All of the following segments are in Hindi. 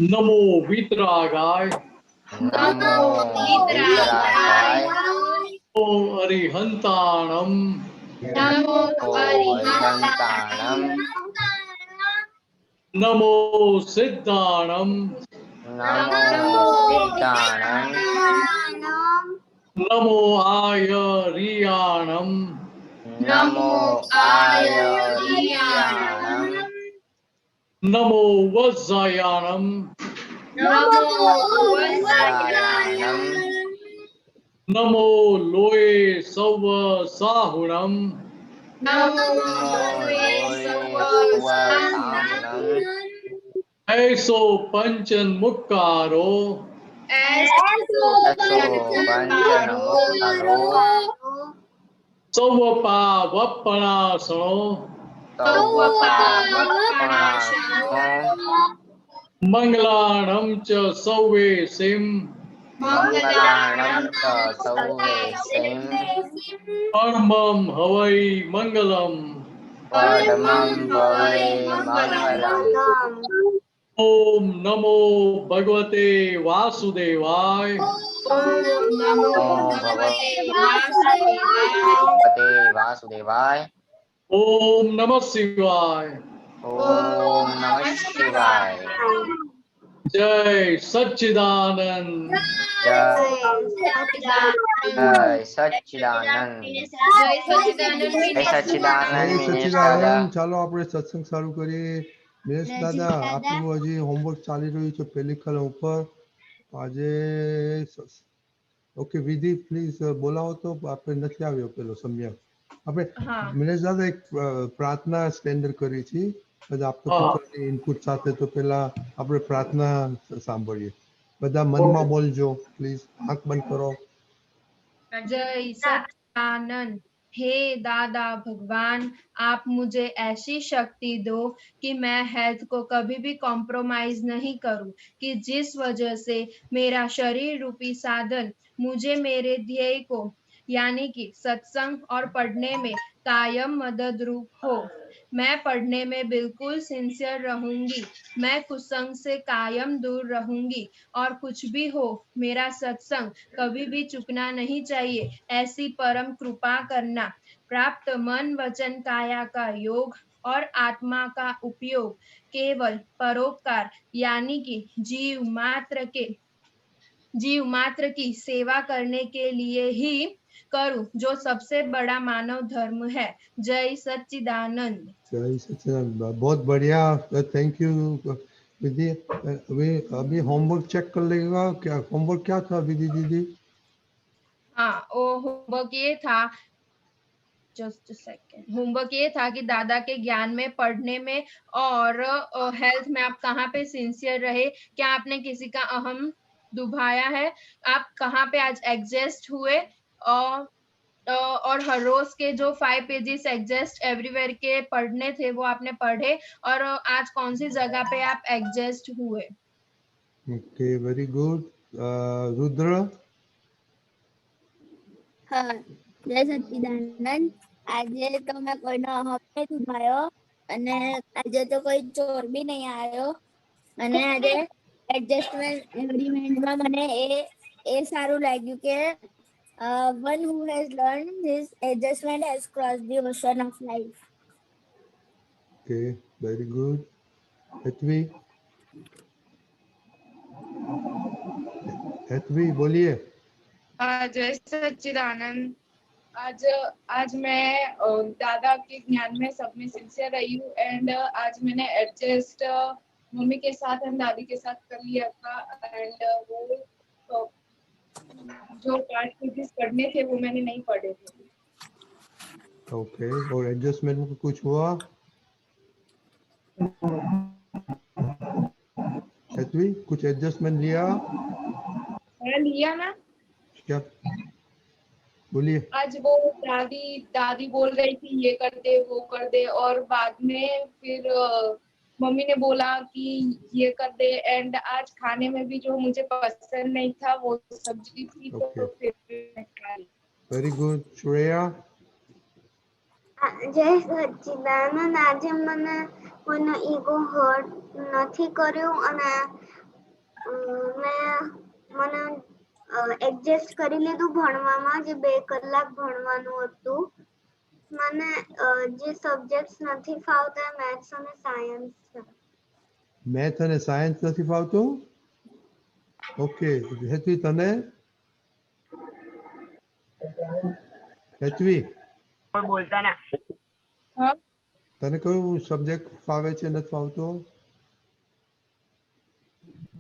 नमो वीतरागाय। नमो वीतरागाय। ओ अरिहंताणम। नमो अरिहंताणम। नमो सिद्धाणम। नमो सिद्धाणम। नमो आयरियाणम। नमो आयरियाणम। नमो वज्रयाणम। नमो वज्रयाणम। नमो लोए सव साहुणम। नमो लोये सवसाहुणम। ऐसो पंचन मुक्कारो। ऐसो पंचनमुक्तारो। सौवपावपणासनो। सौवपावपणासनो। मंगलाणं च सौवेसिं। मंगलाणं च सौवेसिं। परमं हवै मंगलम्। परमं भवै मंगलम्। ओम नमो भगवते वासुदेवाय। ओम नमो भगवते वासुदेवाय। ओम नमः शिवाय। ओम नमः शिवाय। जय सच्चिदानंद। जय सच्चिदानंद। जय सच्चिदानंद मिनेश दादा। ચાલો આપણે સત્સંગ ચાલુ કરીએ. દિનેશ દાદા, આપણું હજી હોમવર્ક ચાલી રહ્યું છે પેલીખલા ઉપર. આજે ઓકે વિધિ પ્લીઝ બોલાવો તો આપણે નથી આવ્યો પેલો સમ્યક. આપણે દિનેશ દાદા એક પ્રાર્થના સ્ટેન્ડર્ડ કરી છે બધા આપતા પિત્તરની ઇનપુટ સાથે. તો પેલા આપણે પ્રાર્થના સાંભળીએ. બધા મનમાં બોલજો પ્લીઝ. આંખ બંધ કરો. जय सच्चिदानंद। हे दादा भगवान, आप मुझे ऐसी शक्ति दो कि मैं हेल्थ को कभी भी कॉम्प्रोमाइज नहीं करूं, कि जिस वजह से मेरा शरीर रूपी साधन मुझे मेरे ध्येय को यानी कि सत्संग और पढ़ने में कायम मदद रूप हो। मैं पढ़ने में बिल्कुल सिंसियर रहूंगी। मैं कुसंग से कायम दूर रहूंगी और कुछ भी हो मेरा सत्संग कभी भी चुकना नहीं चाहिए, ऐसी परम कृपा करना। प्राप्त मन वचन काया का योग और आत्मा का उपयोग केवल परोपकार यानी कि जीव मात्र की सेवा करने के लिए ही करूं, जो सबसे बड़ा मानव धर्म है। जय सच्चिदानंद। जय सच्चिदानंद। बहुत बढ़िया, थैंक यू विधि। अभी होमवर्क चेक कर लेगा। क्या होमवर्क क्या था विधि दीदी? हाँ, वो होमवर्क ये था, जस्ट सेकेंड, होमवर्क ये था कि दादा के ज्ञान में, पढ़ने में और हेल्थ में आप कहाँ पे सिंसियर रहे। क्या आपने किसी का अहम दुभाया है? आप कहाँ पे आज एडजस्ट हुए? और हर रोज के जो 5 पेजेस एडजस्ट एवरीवेयर के पढ़ने थे वो आपने पढ़े, और आज कौन सी जगह पे आप एडजस्ट हुए? Okay, very good. रुद्र? हाँ, जय सच्चिदानंद। આજે તો મેં કોઈનો અહમ નહીં દુભાયો અને આજે તો કોઈ ચોર બી નહીં આવ્યો અને આજે એગ્રીમેન્ટમાં મને એ સારું લાગ્યું કે one who has learned this adjustment has crossed the ocean of life. Okay, very good. Hetvi? Hetvi બોલીએ. जय सच्चिदानंद। आज मैं दादा के ज्ञान में सब में सिंसियर रही हूँ एंड आज मैंने एडजस्ट मम्मी के साथ एंड दादी के साथ कर लिया था एंड वो जो पार्ट पेजेस पढ़ने थे वो मैंने नहीं पढ़े थे। ओके, और एडजस्टमेंट में कुछ हुआ? હેતવી, कुछ एडजस्टमेंट लिया? लिया ना। क्या बोलिए? आज वो दादी बोल रही थी ये कर दे वो कर दे, और बाद में फिर मम्मी ने बोला कि ये कर दे एंड आज खाने में भी जो मुझे पसंद नहीं था वो सब्जी थी तो फिर वेरी गुड। श्रेया? જય સચ્ચિદાનંદ આજે મને કોઈનો ઈગો હર્ટ નથી કર્યો અને મને એડજસ્ટ કરી લીધું ભણવામાં જે 2 કલાક ભણવાનું હતું મને જે સબ્જેક્ટ્સ નથી ફાવતા મેથ્સ અને સાયન્સ છે મેથ અને સાયન્સ નથી ફાવતું? ઓકે, હેતવી તને? હેતવી હા તને કયું સબ્જેક્ટ ફાવે છે નથી ફાવતો?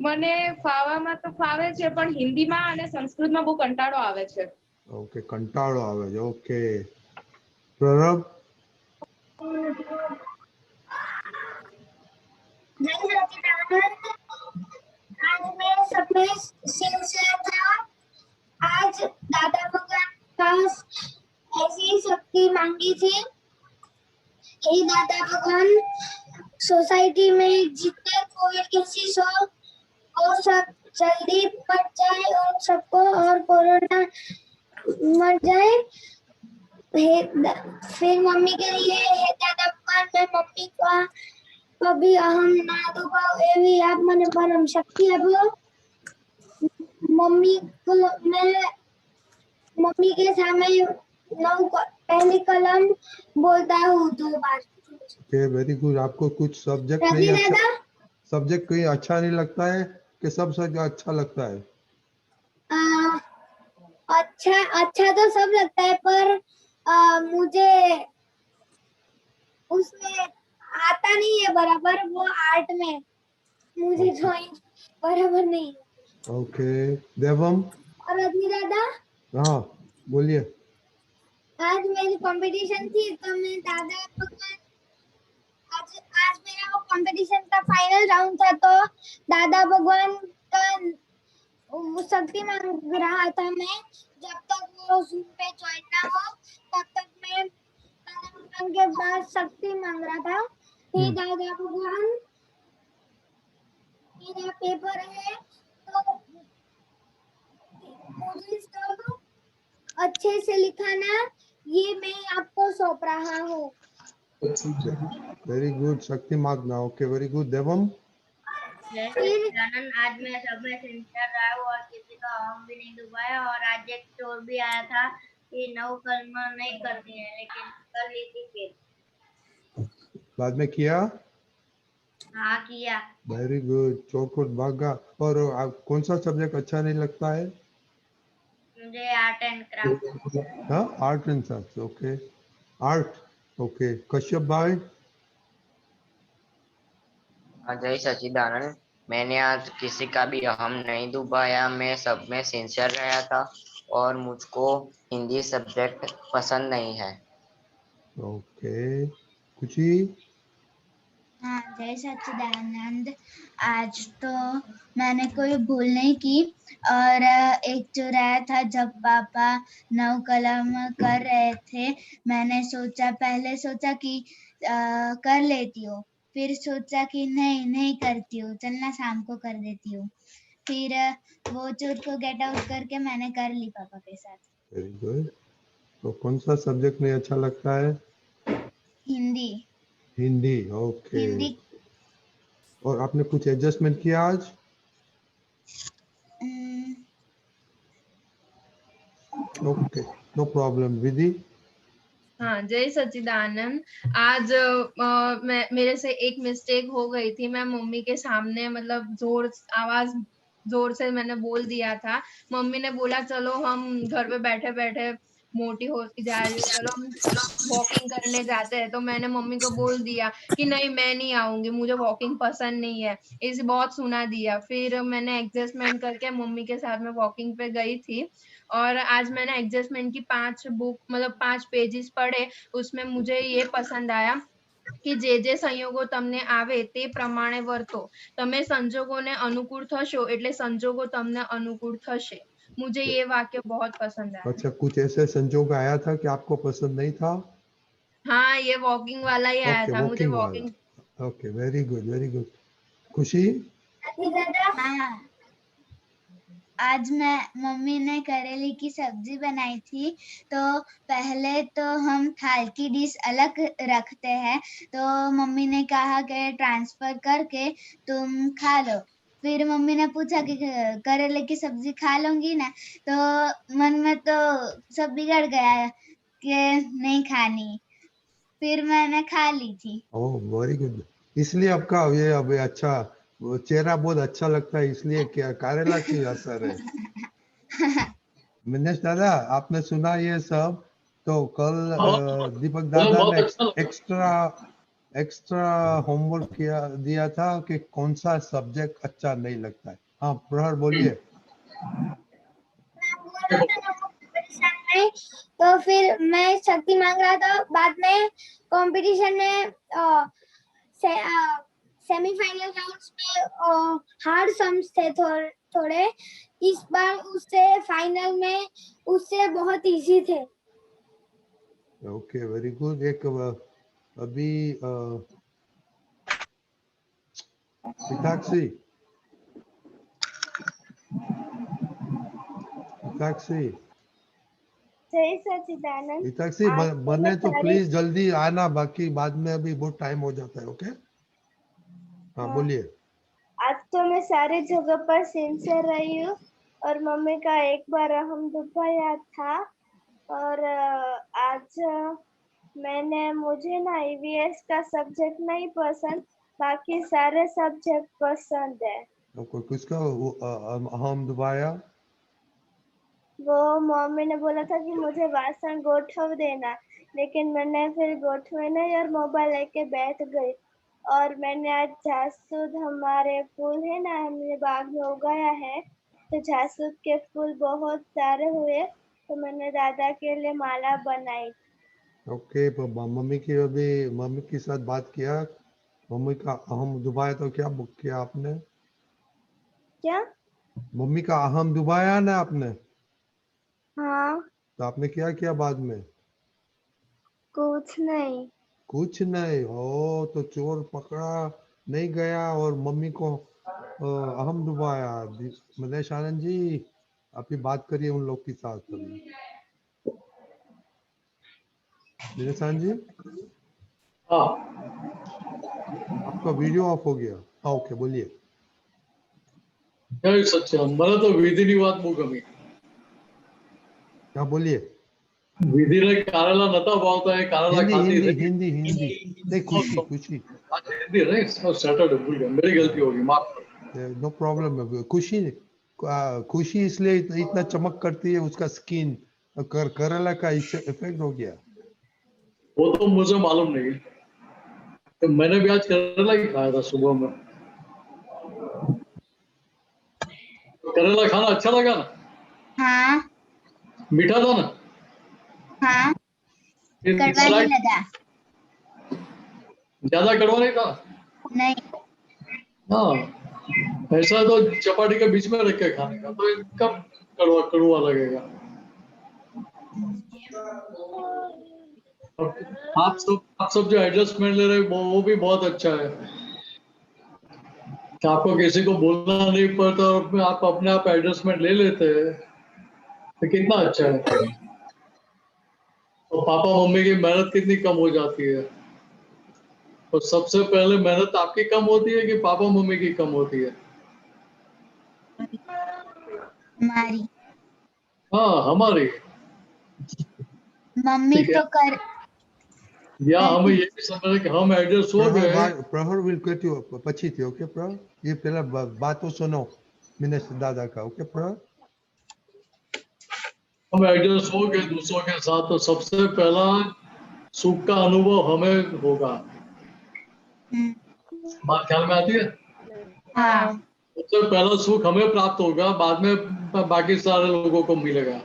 મને ફાવામાં તો ફાવે છે પણ હિન્દીમાં અને સંસ્કૃતમાં બહુ કંટાળો આવે છે. ઓકે, કંટાળો આવે છે. ઓકે, પ્રરબ? जय सच्चिदानंद आज मैं सब में सिंसियर था आज दादा भगवान पास ऐसी शक्ति मांगी थी हे दादा भगवान सोसाइटी में जितने कोविड केसेस हो वो सब जल्दी मर जाए और सबको और कोरोना मर जाए फिर मम्मी के लिए हे दादा भगवान मैं मम्मी का कभी अहम ना दुभाव एवी आप મને પરમ શક્તિ આપો मम्मी को मैं मम्मी के सामने पहली कलम बोलता हूँ 2 बार ओके, वेरी गुड। आपको कुछ सब्जेक्ट नहीं रवि अच्छा, दादा सब्जेक्ट कोई अच्छा नहीं लगता है कि सब सब्जेक्ट अच्छा लगता है? अच्छा तो सब लगता है पर मुझे उसमें आता नहीं है बराबर वो आर्ट में मुझे ड्राइंग बराबर नहीं ओके, देवम? और रवि दादा हाँ, बोलिए। आज मेरी कंपटीशन थी तो मैं दादा भगवान आज मेरा वो कंपटीशन का फाइनल राउंड था तो दादा भगवान का वो शक्ति मांग रहा था मैं जब तक वो जूम पे ज्वाइन ना हो तब तक मैं दादा भगवान के पास शक्ति मांग रहा था हे दादा भगवान मेरा पेपर है तो मुझे सब अच्छे से लिखाना ये मैं आपको सौंप रहा हूँ वेरी गुड, शक्ति मागना। Okay, very good. देवम? जय सच्चिदानंद आज मैं सब में सिंसियर रहा हूँ और किसी का अहम भी नहीं दुबाया और आज एक चोर भी आया था कि 9 कलमा नहीं करती है लेकिन कर ली थी फिर बाद में किया? हाँ किया। वेरी गुड, चौकोट भागा। और कौन सा सब्जेक्ट अच्छा नहीं लगता है? मुझे आर्ट एंड क्राफ्ट। हाँ, art and science. Okay, art. Okay, Kashyap भाई? जय सच्चिदानंद मैंने आज किसी का भी अहम नहीं दुभाया मैं सब में सिंसियर रहा था और मुझको हिंदी सब्जेक्ट पसंद नहीं है। ओके, खुशी? हाँ जय सच्चिदानंद आज तो मैंने कोई भूल नहीं की और एक चुराया था जब पापा 9 कलम कर रहे थे मैंने पहले सोचा कि कर लेती हूँ फिर सोचा कि नहीं करती हूँ चलना शाम को कर देती हूँ फिर वो चोर को गेट आउट करके मैंने कर ली पापा के साथ। Very good. तो कौन सा सब्जेक्ट नहीं अच्छा लगता है? हिंदी। हिंदी। ओके, हिंदी। और आपने कुछ एडजस्टमेंट किया आज? Okay, no problem. विधि? हाँ जय सच्चिदानंद आज मेरे से एक मिस्टेक हो गई थी मैं मम्मी के सामने मतलब आवाज जोर से मैंने बोल दिया था मम्मी ने बोला चलो हम घर पे बैठे बैठे मोटी होती जा रही है चलो हम वॉकिंग करने जाते हैं तो मैंने मम्मी को बोल दिया कि नहीं मैं नहीं आऊंगी मुझे वॉकिंग पसंद नहीं है इसे बहुत सुना दिया फिर मैंने एडजस्टमेंट करके मम्मी के साथ में वॉकिंग पे गई थी और आज मैंने एडजस्टमेंट की 5 पेजेस पढ़े उसमें मुझे ये पसंद आया कि જે સંયોગો તમને આવે તે પ્રમાણે વર્તો તમે સંજોગોને અનુકૂળ થશો એટલે સંજોગો તમને અનુકૂળ થશે मुझे ये वाक्य बहुत पसंद आया। अच्छा, कुछ ऐसे संजोग आया था कि आपको पसंद नहीं था? हाँ ये वॉकिंग वाला ही आया ओके, था मुझे वॉकिंग वॉकिंग। वाला। Okay, very good, very good. खुशी? हाँ आज मम्मी ने करेले की सब्जी बनाई थी। तो पहले तो हम थाल की डिश अलग रखते हैं, तो मम्मी ने कहा कि ट्रांसफर करके तुम खा लो। फिर मम्मी ने पूछा कि करेले की सब्जी खा लूंगी ना, तो मन में तो सब बिगड़ गया कि नहीं खानी, फिर मैंने खा ली थी। Oh very good. इसलिए आपका ये अब अच्छा वो चेहरा बहुत अच्छा लगता है, इसलिए क्या करेला की असर है। मिनेश दादा आपने सुना ये सब, तो कल दीपक दादा बहुत ने अच्छा लगा। एक्स्ट्रा होमवर्क दिया था कि कौन सा सब्जेक्ट अच्छा नहीं लगता है। हाँ प्रहर बोलिए। कंपटीशन में, तो फिर मैं शक्ति मांग रहा था। बाद में कंपटीशन में सेमीफाइनल राउंड्स में हार्ड सम्स थे थोड़े। इस बार उससे फाइनल में उससे बहुत इजी थे। Okay very good. एक अभी हिताक्षी जय सच्चिदानंद। हिताक्षी आज बने तो सारे- प्लीज जल्दी आना, बाकी बाद में अभी बहुत टाइम हो जाता है। ओके हाँ हाँ। बोलिए। आज तो मैं सारी जगह पर सिंसियर रही हूँ और मम्मी का एक बार हम दुखाया था। और आज मुझे ना ईवीएस का सब्जेक्ट नहीं पसंद, बाकी सारे सब्जेक्ट पसंद है। आपको किसका अहम दुबाया? वो मम्मी ने बोला था कि मुझे वासन गोठव देना, लेकिन मैंने फिर गोठवे नहीं और मोबाइल लेके बैठ गई। और मैंने आज जासूद, हमारे फूल है ना, हमने बाग में उगाया है, तो जासूद के फूल बहुत सारे हुए, तो मैंने दादा के लिए माला बनाई। ओके मम्मी के साथ बात किया, मम्मी का अहम दुबाया तो क्या बुक किया आपने? क्या? मम्मी का अहम दुबाया ना आपने? हाँ। तो आपने क्या किया बाद में? कुछ नहीं। कुछ नहीं। ओ तो चोर पकड़ा नहीं गया और मम्मी को अहम दुबाया। मनीष आनंद जी आप भी बात करिए उन लोग के साथ अभी। मनीष आनंद जी हाँ आपका वीडियो ऑफ हो गया। हाँ ओके बोलिए। जय सच्चिदानंद। मला तो विधीनी વાત બહુ ગમી। क्या बोलिए? વિધિને કારેલા નતા ભાવતા, એ કારેલા हिंदी ખાતી हिंदी હતી। हिंदी हिंदी नहीं, खुशी आज हिंदी नहीं, सैटरडे भूल गया, मेरी गलती होगी, माफ करो। No problem. खुशी इसलिए इतना चमक करती है उसका स्किन, करेला का इफेक्ट हो गया। वो तो मुझे मालूम नहीं, तो मैंने भी आज करेला ही खाया था सुबह में। करेला खाना अच्छा लगा ना? हाँ मीठा था ना? हाँ, फिर कड़वा नहीं slight- लगा। ज्यादा कड़वा नहीं था? नहीं। हाँ, ऐसा तो चपाटी के बीच में रख के खाने का, तो कब कड़वा कड़वा लगेगा। आप सब जो एडजस्टमेंट ले रहे हो वो भी बहुत अच्छा है कि आपको किसी को बोलना नहीं पड़ता और आप अपने आप एडजस्टमेंट ले लेते हैं, तो कितना अच्छा है। तो पापा मम्मी की मेहनत कितनी कम हो जाती है। तो सबसे पहले मेहनत आपकी कम होती है कि पापा मम्मी की कम होती है? हमारी हाँ हमारी। मम्मी ठीक है, तो कर या हमें ये भी समझ कि हम एडजस्ट हो गए। प्रहर विल कट यू पछी थी। ओके प्रहर, ये पहला बातों सुनो मिनेश दादा का। ओके प्रहर, हम एडजस्ट हो गए दूसरों के साथ, तो सबसे पहला सुख का अनुभव हमें होगा। बात ख्याल में आती है? हाँ सबसे पहला सुख हमें प्राप्त होगा, बाद में बाकी सारे लोगों को मिलेगा।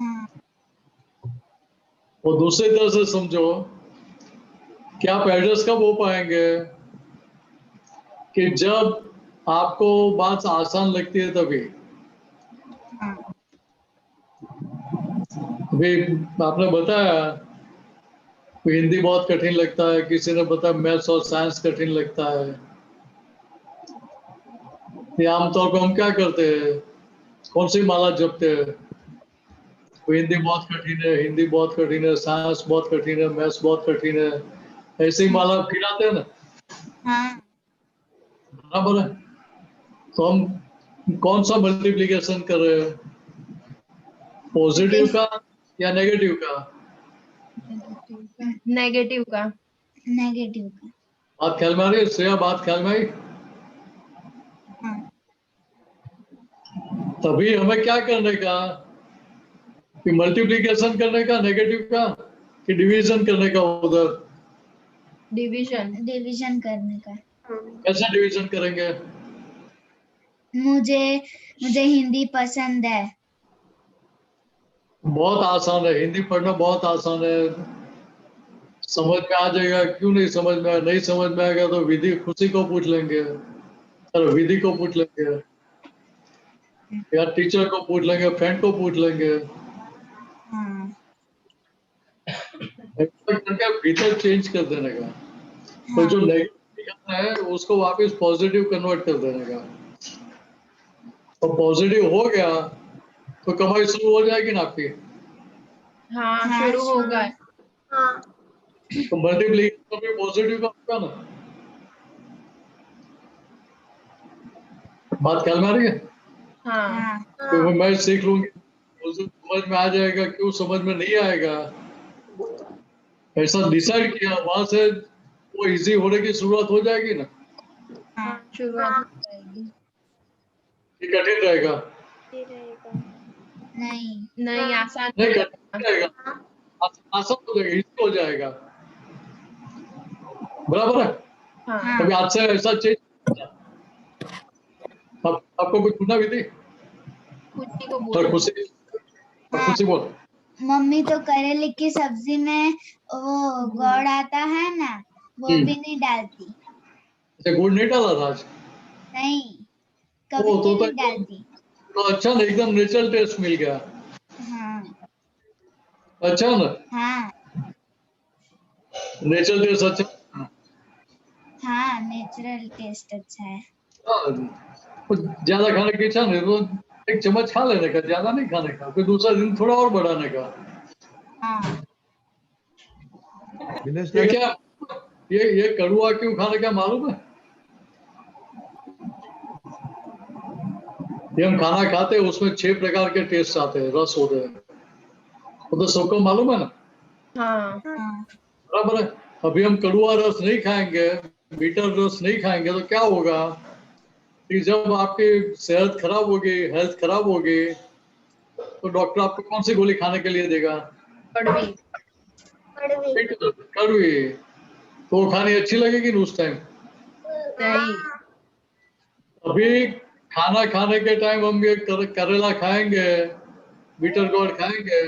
हाँ और दूसरी तरह से समझो कि आप एडजस्ट कब हो पाएंगे कि जब आपको बात आसान लगती है तभी। अभी आपने बताया कि हिंदी बहुत कठिन लगता है, किसी ने बताया मैथ्स और साइंस कठिन लगता है। ये आमतौर पर हम क्या करते हैं कौन सी माला जपते हैं? तो हिंदी बहुत कठिन है, हिंदी बहुत कठिन है, साइंस बहुत कठिन है, मैथ्स बहुत कठिन है, ऐसी माला खिलाते हैं ना, हाँ बराबर है। तो हम कौन सा मल्टीप्लिकेशन कर रहे हैं, पॉजिटिव का या नेगेटिव का? नेगेटिव का। नेगेटिव का। बात ख्याल में आ रही है श्रेया? बात ख्याल में आई? हाँ तभी हमें क्या करने का, कि मल्टीप्लिकेशन करने का नेगेटिव का, कि डिवीजन करने का उधर? डिवीजन। डिवीजन करने का। कैसे डिवीजन करेंगे? मुझे मुझे हिंदी पसंद है। बहुत आसान है, हिंदी पढ़ना बहुत आसान है, समझ में आ जाएगा। क्यों नहीं समझ में आएगा? नहीं समझ में आएगा तो विधि खुशी को पूछ लेंगे, अरे विधि को पूछ लेंगे, या टीचर को पूछ लेंगे, फ्रेंड को पूछ लेंगे। हाँ ऐसा करके भीतर चेंज कर देने का, तो जो नेगेटिव है उसको वापस पॉजिटिव कन्वर्ट कर देने का। तो पॉजिटिव हो गया तो कमाई शुरू हो जाएगी ना आपकी। हाँ शुरू होगा। तो मल्टीप्लिकेशन भी पॉजिटिव का होगा ना। बात ख्याल में आ रही है? हाँ तो मैं सीख लूंगी, मुझे समझ में आ जाएगा। क्यों समझ में नहीं आएगा? ऐसा डिसाइड किया, वहां से वो इजी होने की शुरुआत हो जाएगी ना। शुरुआत हो जाएगी। ये कठिन रहेगा? नहीं आसान नहीं, हो कठिन जाएगा। रहेगा, आसान हो जाएगा, इजी हो जाएगा, बराबर है। हाँ कभी आज से ऐसा चेंज आपको कुछ पूछना भी थी? खुशी को और बोलो। खुशी बोल। मम्मी तो करेले की सब्जी में वो गुड़ आता है ना, वो भी नहीं डालती। अच्छा, गुड़ नहीं डाला था आज? नहीं, कभी भी नहीं डालती। तो अच्छा ना, एकदम नेचुरल टेस्ट मिल गया। हाँ अच्छा ना, हाँ नेचुरल टेस्ट अच्छा। हाँ नेचुरल टेस्ट अच्छा है। कुछ ज्यादा खाने की इच्छा नहीं तो एक चम्मच खा लेने का, ज्यादा नहीं खाने का, फिर दूसरा दिन थोड़ा और बढ़ाने का। हाँ ये क्या, ये कड़ुआ क्यों खाने का मालूम है? ये हम खाना खाते हैं उसमें 6 प्रकार के टेस्ट आते हैं, रस होते हैं, वो तो सबको मालूम है ना। हाँ बराबर है। अभी हम कड़ुआ रस नहीं खाएंगे, मीठा रस नहीं खाएंगे तो क्या होगा कि जब आपकी सेहत खराब होगी, हेल्थ खराब होगी, तो डॉक्टर आपको कौन सी गोली खाने के लिए देगा? कड़वी। कड़वी। तो वो खानी अच्छी लगेगी ना उस टाइम। नहीं। अभी खाना खाने के टाइम हम ये करेला खाएंगे, बीटर गोर्ड खाएंगे,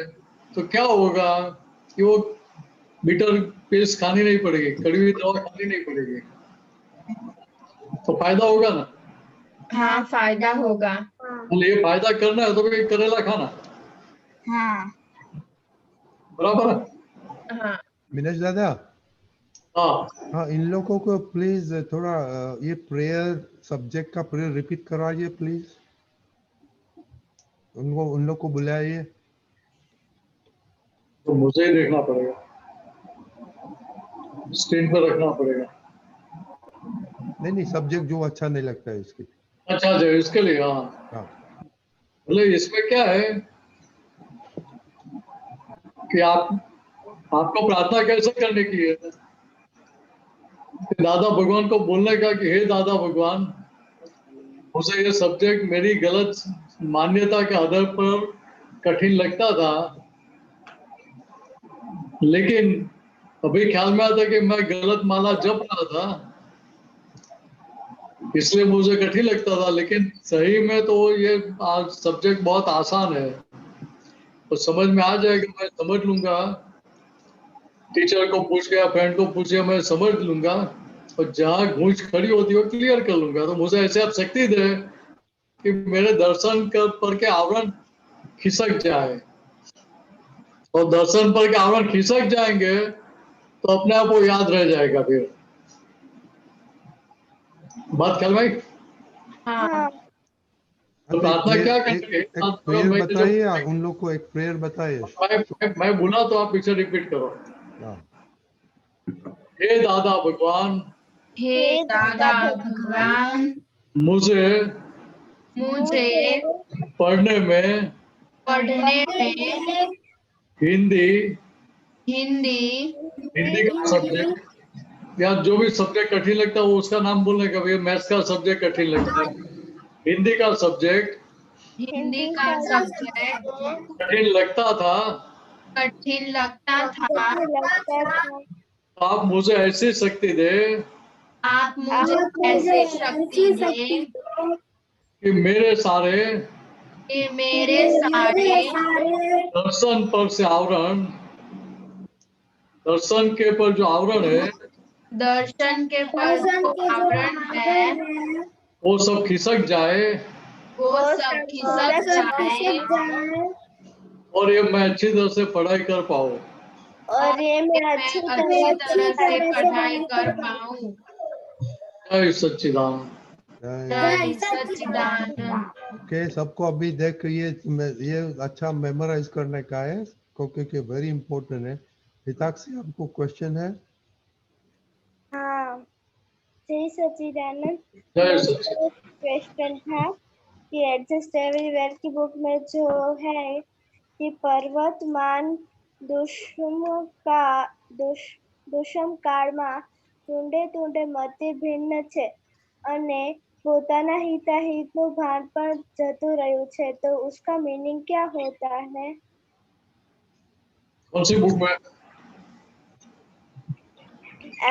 तो क्या होगा कि वो बीटर पेस्ट खानी नहीं पड़ेगी, कड़वी दवा खानी नहीं पड़ेगी, तो फायदा होगा ना। हाँ फायदा होगा। ये फायदा करना है तो फिर करेला खाना, हाँ बराबर है। हाँ मिनेश दादा, हाँ हाँ इन लोगों को प्लीज थोड़ा ये प्रेयर सब्जेक्ट का प्रेयर रिपीट करवाइए प्लीज। उन लोग को बुलाइए। तो मुझे ही देखना पड़ेगा, स्क्रीन पर रखना पड़ेगा। नहीं सब्जेक्ट जो अच्छा नहीं लगता है इसके। अच्छा अच्छा, इसके लिए हाँ। हाँ मतलब इसमें क्या है कि आपको प्रार्थना कैसे करने की है? दादा भगवान को बोलने का कि हे दादा भगवान, मुझे ये सब्जेक्ट मेरी गलत मान्यता के आधार पर कठिन लगता था, लेकिन अभी ख्याल में आता कि मैं गलत माला जप रहा था, इसलिए मुझे कठिन लगता था, लेकिन सही में तो ये सब्जेक्ट बहुत आसान है, तो समझ में आ जाएगा, मैं समझ लूंगा, टीचर को पूछ गया, फ्रेंड को पूछ गया, मैं समझ लूंगा, और जहाँ गूंज खड़ी होती है वो क्लियर कर लूंगा। तो मुझे ऐसे आप शक्ति दे कि मेरे दर्शन पर के आवरण खिसक जाए, और दर्शन पर के आवरण खिसक जाएंगे तो अपने आप वो याद रह जाएगा। फिर बात ख्याल भाई? हाँ तो प्रार्थना क्या एक करेंगे? प्रेयर मैं बताइए, उन लोग को एक प्रेयर बताइए। मैं बोला तो आप पीछे रिपीट करो। हाँ। हे दादा भगवान, हे दादा भगवान, मुझे मुझे पढ़ने में पढ़ने में हिंदी हिंदी हिंदी का सब्जेक्ट या जो भी सब्जेक्ट कठिन लगता है वो उसका नाम बोलने का, भैया मैथ्स का सब्जेक्ट कठिन लगता है, हिंदी का सब्जेक्ट हिंदी का सब्जेक्ट कठिन लगता था, कठिन लगता था। आप मुझे ऐसी शक्ति दे आप मुझे ऐसी शक्ति दे कि मेरे सारे कि मेरे सारे दर्शन पर से आवरण, दर्शन के पर जो आवरण है दर्शन के पर जो आवरण है वो सब खिसक जाए वो सब खिसक जाए और ये मैं अच्छी तरह से पढ़ाई कर पाऊँ। और मैं अच्छी तरह से पढ़ाई कर पाऊँ। जय सच्चिदानंद। जय सच्चिदानंद। ओके, सबको अभी देख ये अच्छा मेमोराइज करने का है क्योंकि वेरी इंपॉर्टेंट है। हिताक्षी, आपको क्वेश्चन है? हाँ, जय सच्चिदानंद। जय सच्चिदानंद। क्वेश्चन था कि एडजस्ट एवरीवेयर की बुक में जो है कि पर्वतमान દુષ્મ કાળમાં તુંડે તુંડે મતિ ભિન્ન છે અને પોતાના હિતાહિતનું ભાન પણ જતું રહ્યું છે, તો उसका मीनिंग क्या होता है? कौन सी बुक में?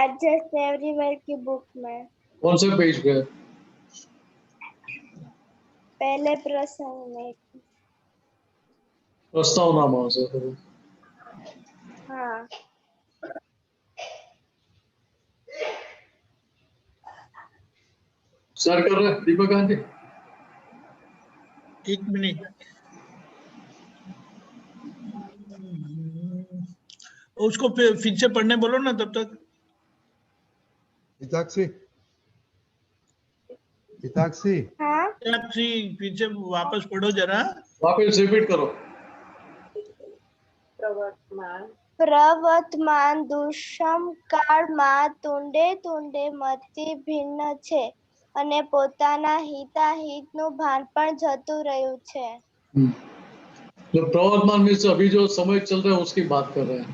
एडजस्ट एवरीवेयर की बुक में। कौन से पेज पे? पहले प्रसंग में। प्रस्तावनामा से करो। हाँ। सर कर रहे दीपक आंटी? एक मिनट, उसको फिर से पढ़ने बोलो ना तब तक। हिताक्षी, हिताक्षी, हाँ, फिर से वापस पढ़ो जरा। वापस रिपीट करो। પ્રવર્તમાન દુષ્મ કાળમાં તુંડે તુંડે મતિ ભિન્ન છે અને પોતાના હિતાહિતનું ભાન પણ જતું રહ્યું છે। जो प्रवर्तमान में से अभी जो समय चल रहा है उसकी बात कर रहे हैं,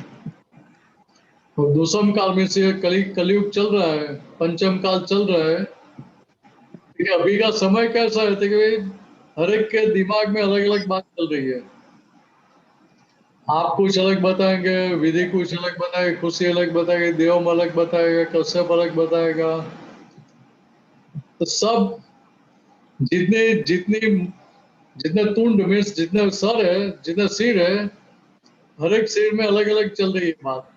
और दूसम काल में से कलयुग चल रहा है, पंचम काल चल रहा है। ठीक है, अभी का समय कैसा है कि हर एक के दिमाग में अलग अलग बात चल रही है। आप कुछ अलग बताएंगे, विधि कुछ अलग बताएगा, खुशी अलग बताएगा, देवम अलग बताएगा, कश्यप अलग बताएगा। तो सब जितने जितने जितने तुंड में जितने सर है, जितने सिर है, हर एक सिर में अलग अलग चल रही है बात,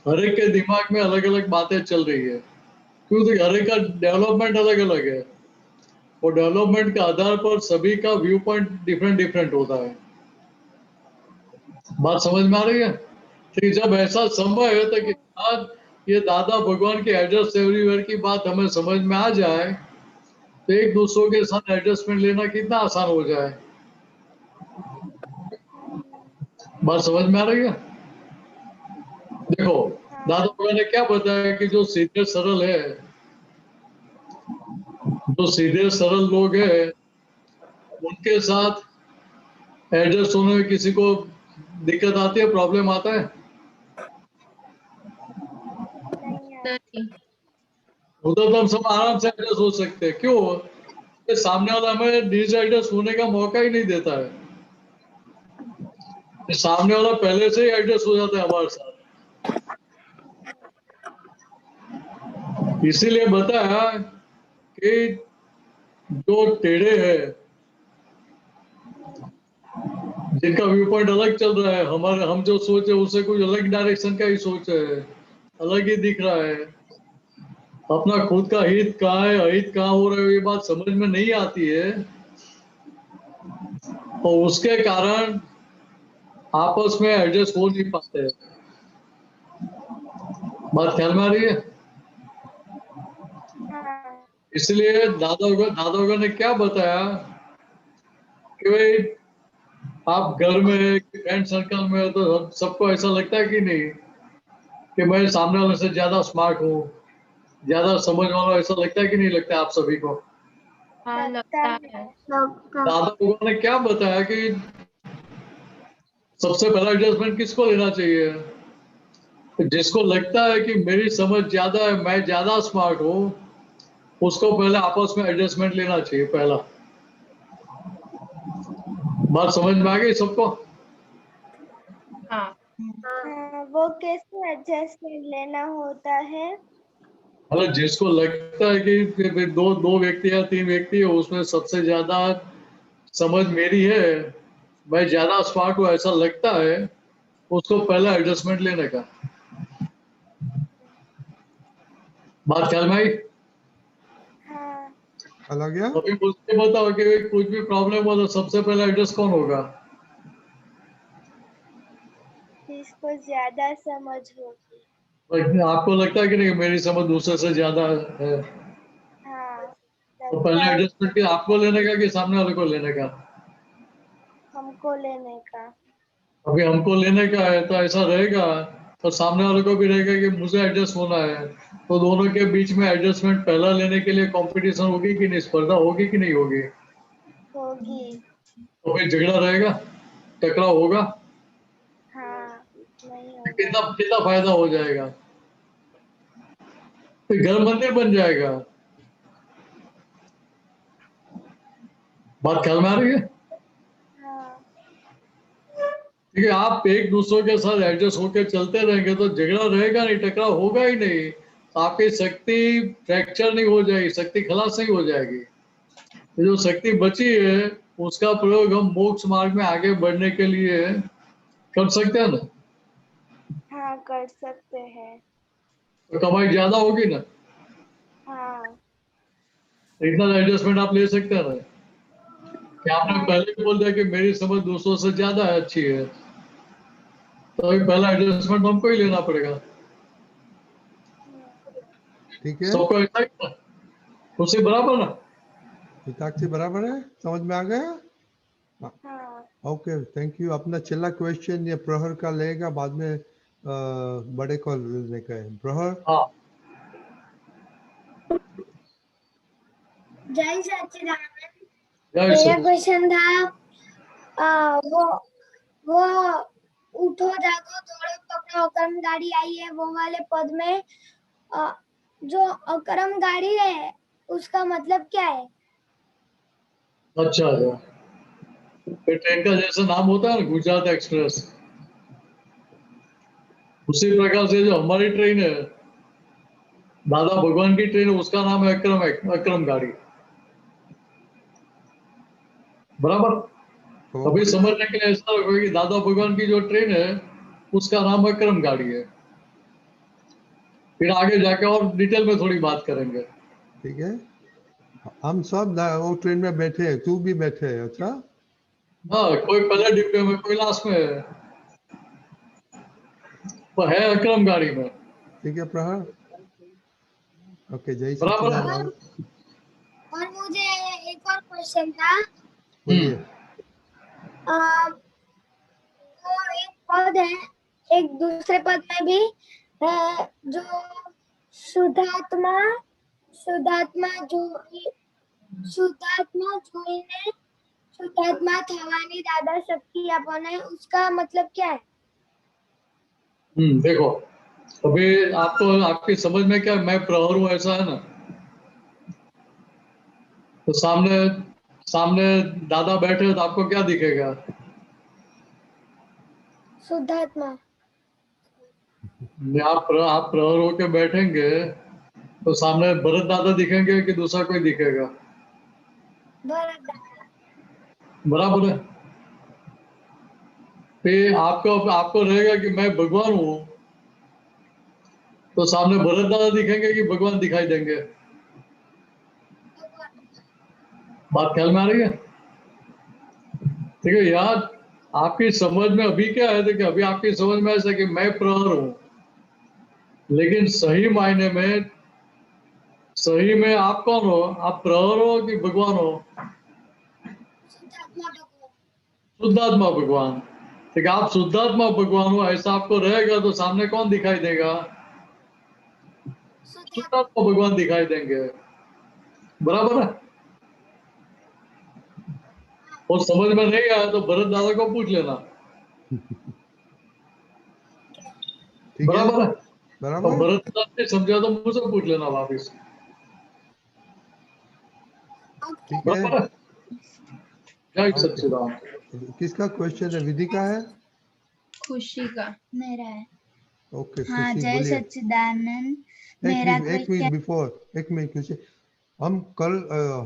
हर एक के दिमाग में अलग अलग बातें चल रही है, क्योंकि हर एक का डेवलपमेंट अलग अलग है और डेवलपमेंट के आधार पर सभी का व्यू पॉइंट डिफरेंट डिफरेंट होता है। बात समझ में आ रही है? ठीक, जब ऐसा समय है तो कि आज ये दादा भगवान के एडजस्ट एवरीवेयर की बात हमें समझ में आ जाए तो एक दूसरों के साथ एडजस्टमेंट लेना कितना आसान हो जाए। बात समझ में आ रही है? देखो, दादा भगवान ने क्या बताया कि जो सीधे सरल है, जो सीधे सरल लोग हैं उनके साथ एडजस्ट होने में किसी को दिक्कत आती है, प्रॉब्लम आता है? नहीं। उधर तो हम सब आराम से एडजस्ट हो सकते हैं। क्यों? कि सामने वाला हमें डिसएडजस्ट होने का मौका ही नहीं देता है। सामने वाला पहले से ही एडजस्ट हो जाता है हमारे साथ। इसीलिए बताया कि जो टेढ़े हैं, जिनका व्यू पॉइंट अलग चल रहा है, हम जो सोचे उससे कुछ अलग डायरेक्शन का ही सोच है, अलग ही दिख रहा है, अपना खुद का हित कहाँ है, अहित कहाँ हो रहा है, ये बात समझ में नहीं आती है और उसके कारण आपस में एडजस्ट हो नहीं पाते। बात ख्याल में आ रही है? इसलिए दादा ने क्या बताया कि भाई आप घर में फ्रेंड सर्कल में हो तो सबको ऐसा लगता है कि नहीं कि मैं सामने वाले से ज्यादा स्मार्ट हूँ, ज्यादा समझ वाला, ऐसा लगता है कि नहीं लगता है आप सभी को? हाँ लगता लगता है। दादा लोगों ने क्या बताया कि सबसे पहला एडजस्टमेंट किसको लेना चाहिए? तो जिसको लगता है कि मेरी समझ ज्यादा है, मैं ज्यादा स्मार्ट हूँ, उसको पहले आपस में एडजस्टमेंट लेना चाहिए पहला। बात समझ में आ गई सबको? हाँ हाँ, वो कैसे एडजस्टमेंट लेना होता है? मतलब जिसको लगता है कि दो व्यक्ति या तीन व्यक्ति है, उसमें सबसे ज्यादा समझ मेरी है, मैं ज्यादा स्मार्ट हूँ ऐसा लगता है, उसको पहला एडजस्टमेंट लेने का। बात ख्याल में आई? हाँ, अलग गया? अभी मुझे बताओ कि कुछ भी प्रॉब्लम हो तो सबसे पहला एडजस्ट कौन होगा? जिसको ज्यादा समझ होगी। आपको लगता है कि नहीं मेरी समझ दूसरे से ज्यादा है, हाँ, तो लगता पहला है एडजस्टमेंट क्या आपको लेने का कि सामने वाले को लेने का? हमको लेने का। अभी हमको लेने का है तो ऐसा रहेगा, तो सामने वाले को भी रहेगा कि मुझे एडजस्ट होना है, तो दोनों के बीच में एडजस्टमेंट पहला लेने के लिए कंपटीशन होगी कि नहीं, स्पर्धा होगी कि नहीं होगी? होगी। तो फिर झगड़ा रहेगा, टकराव होगा, हाँ, नहीं तो होगा। कितना कितना फायदा हो जाएगा? तो घर मंदिर बन जाएगा। बात ख्याल में आ रही है? हाँ, ठीक है, आप एक दूसरों के साथ एडजस्ट होकर चलते रहेंगे तो झगड़ा रहेगा नहीं, टकराव होगा ही नहीं, तो आपकी शक्ति फ्रैक्चर नहीं हो जाएगी, शक्ति खलास नहीं हो जाएगी। तो जो शक्ति बची है उसका प्रयोग हम मोक्ष मार्ग में आगे बढ़ने के लिए कर सकते हैं ना, हाँ कर सकते हैं। तो कमाई ज्यादा होगी ना, हाँ, इतना एडजस्टमेंट आप ले सकते हैं ना। कि आपने हाँ, पहले ही बोल दिया कि मेरी समझ दूसरों से ज्यादा अच्छी है, तो अभी पहला एडजस्टमेंट हमको ही लेना पड़ेगा। ठीक है, सबको ऐसा ही ना, उससे बराबर ना। हिताक्षी बराबर है, समझ में आ गया? हाँ, ओके, थैंक यू। अपना छेल्ला क्वेश्चन ये प्रहर का लेगा, बाद में बड़े को लेने का है। प्रहर, हाँ, जय सच्चिदानंद। जय मेरा सच्चिदानंद। क्वेश्चन था वो उठो जागो दौड़ो पकड़ो अकर्म गाड़ी आई है, वो वाले पद में जो अकर्म गाड़ी है उसका मतलब क्या है? अच्छा अच्छा, फिर ट्रेन का जैसे नाम होता है ना गुजरात एक्सप्रेस, उसी प्रकार से जो हमारी ट्रेन है, दादा भगवान की ट्रेन, उसका नाम है अक्रम गाड़ी। बराबर? अभी ओके, समझने के लिए ऐसा रखो कि दादा भगवान की जो ट्रेन है उसका नाम अक्रम गाड़ी है। फिर आगे जाके और डिटेल में थोड़ी बात करेंगे। ठीक है। हम सब वो ट्रेन में बैठे हैं, तू भी बैठे है। अच्छा, हाँ, कोई पहले डिब्बे में, कोई लास्ट में है, तो है अक्रम गाड़ी में। ठीक है प्रहर। ओके, जय बराबर है? सच्चिदानंद। और मुझे एक और क्वेश्चन था। बोलिए। वो एक पद है, एक दूसरे पद में भी है जो શુદ્ધાત્મા શુદ્ધાત્મા જોઈને શુદ્ધાત્મા થવાની દાદા શક્તિ આપવાને, उसका मतलब क्या है? देखो, अभी आपको आपकी समझ में क्या, मैं प्रहर हूं ऐसा है ना, तो सामने सामने दादा बैठे हो तो आपको क्या दिखेगा? शुद्धात्मा। आप प्रहर होके बैठेंगे तो सामने भरत दादा दिखेंगे कि दूसरा कोई दिखेगा? भरत दादा। बराबर है? फिर आपको आपको रहेगा कि मैं भगवान हूं, तो सामने भरत दादा दिखेंगे कि भगवान दिखाई देंगे? बात ख्याल में आ रही है? ठीक है यार, आपकी समझ में अभी क्या है, देखिए अभी आपकी समझ में ऐसा कि मैं प्रहर हूं, लेकिन सही में आप कौन हो? आप प्रहर हो कि भगवान हो? शुद्धात्मा भगवान। शुद्धात्मा भगवान। ठीक है, आप शुद्धात्मा भगवान हो ऐसा आपको रहेगा तो सामने कौन दिखाई देगा? शुद्धात्मा भगवान दिखाई देंगे, बराबर है। और समझ में नहीं आया तो भरत दादा को पूछ लेना, ठीक है बराबर है। तो बराबर भरत दादा ने समझा तो मुझसे पूछ लेना वापिस, ठीक है। बराबर है। जय ओके। सच्चिदानंद। किसका क्वेश्चन है? विधि का है? खुशी का। मेरा है। ओके हाँ, खुशी जय बोलिए। सच्चिदानंद। मेरा एक मिनट क्वेश्चन बिफोर, एक मिनट खुशी, हम कल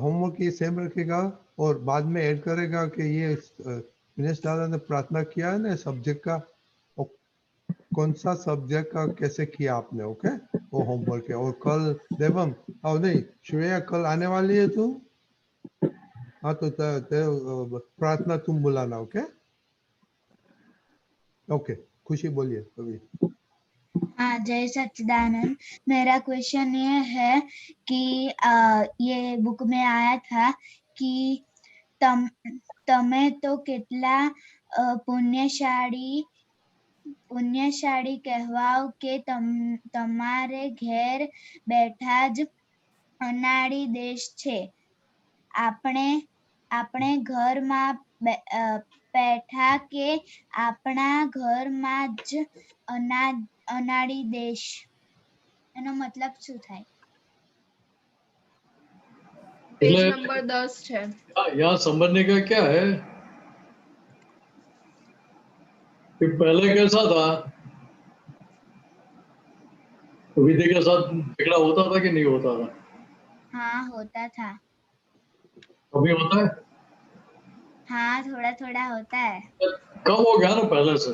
होमवर्क ये सेम रखेगा और बाद में ऐड करेगा कि ये दिनेश दादा ने प्रार्थना किया है ना सब्जेक्ट का, और कौन सा सब्जेक्ट का कैसे किया आपने, ओके वो होमवर्क है। और कल देवम नहीं श्रेया कल आने वाली है तू? हाँ तो प्रार्थना तुम बुलाना, ओके ओके। खुशी बोलिए अभी। हाँ, जय सच्चिदानंद। मेरा क्वेश्चन ये है कि ये बुक में आया था कि તમે તો કેટલા પુણ્યશાળી કહેવાઓ કે તમારે ઘેર બેઠા જ અનાળી દેશ છે. આપણે ઘરમાં બેઠા કે આપણા ઘરમાં જ અનાળી દેશ, એનો મતલબ શું થાય? पेज नंबर 10 है। यहाँ समझने का क्या है कि पहले कैसा था, विधि के साथ झगड़ा होता था कि नहीं होता था? हाँ, होता था। अभी होता है? हाँ, थोड़ा थोड़ा होता है। कम हो गया ना पहले से,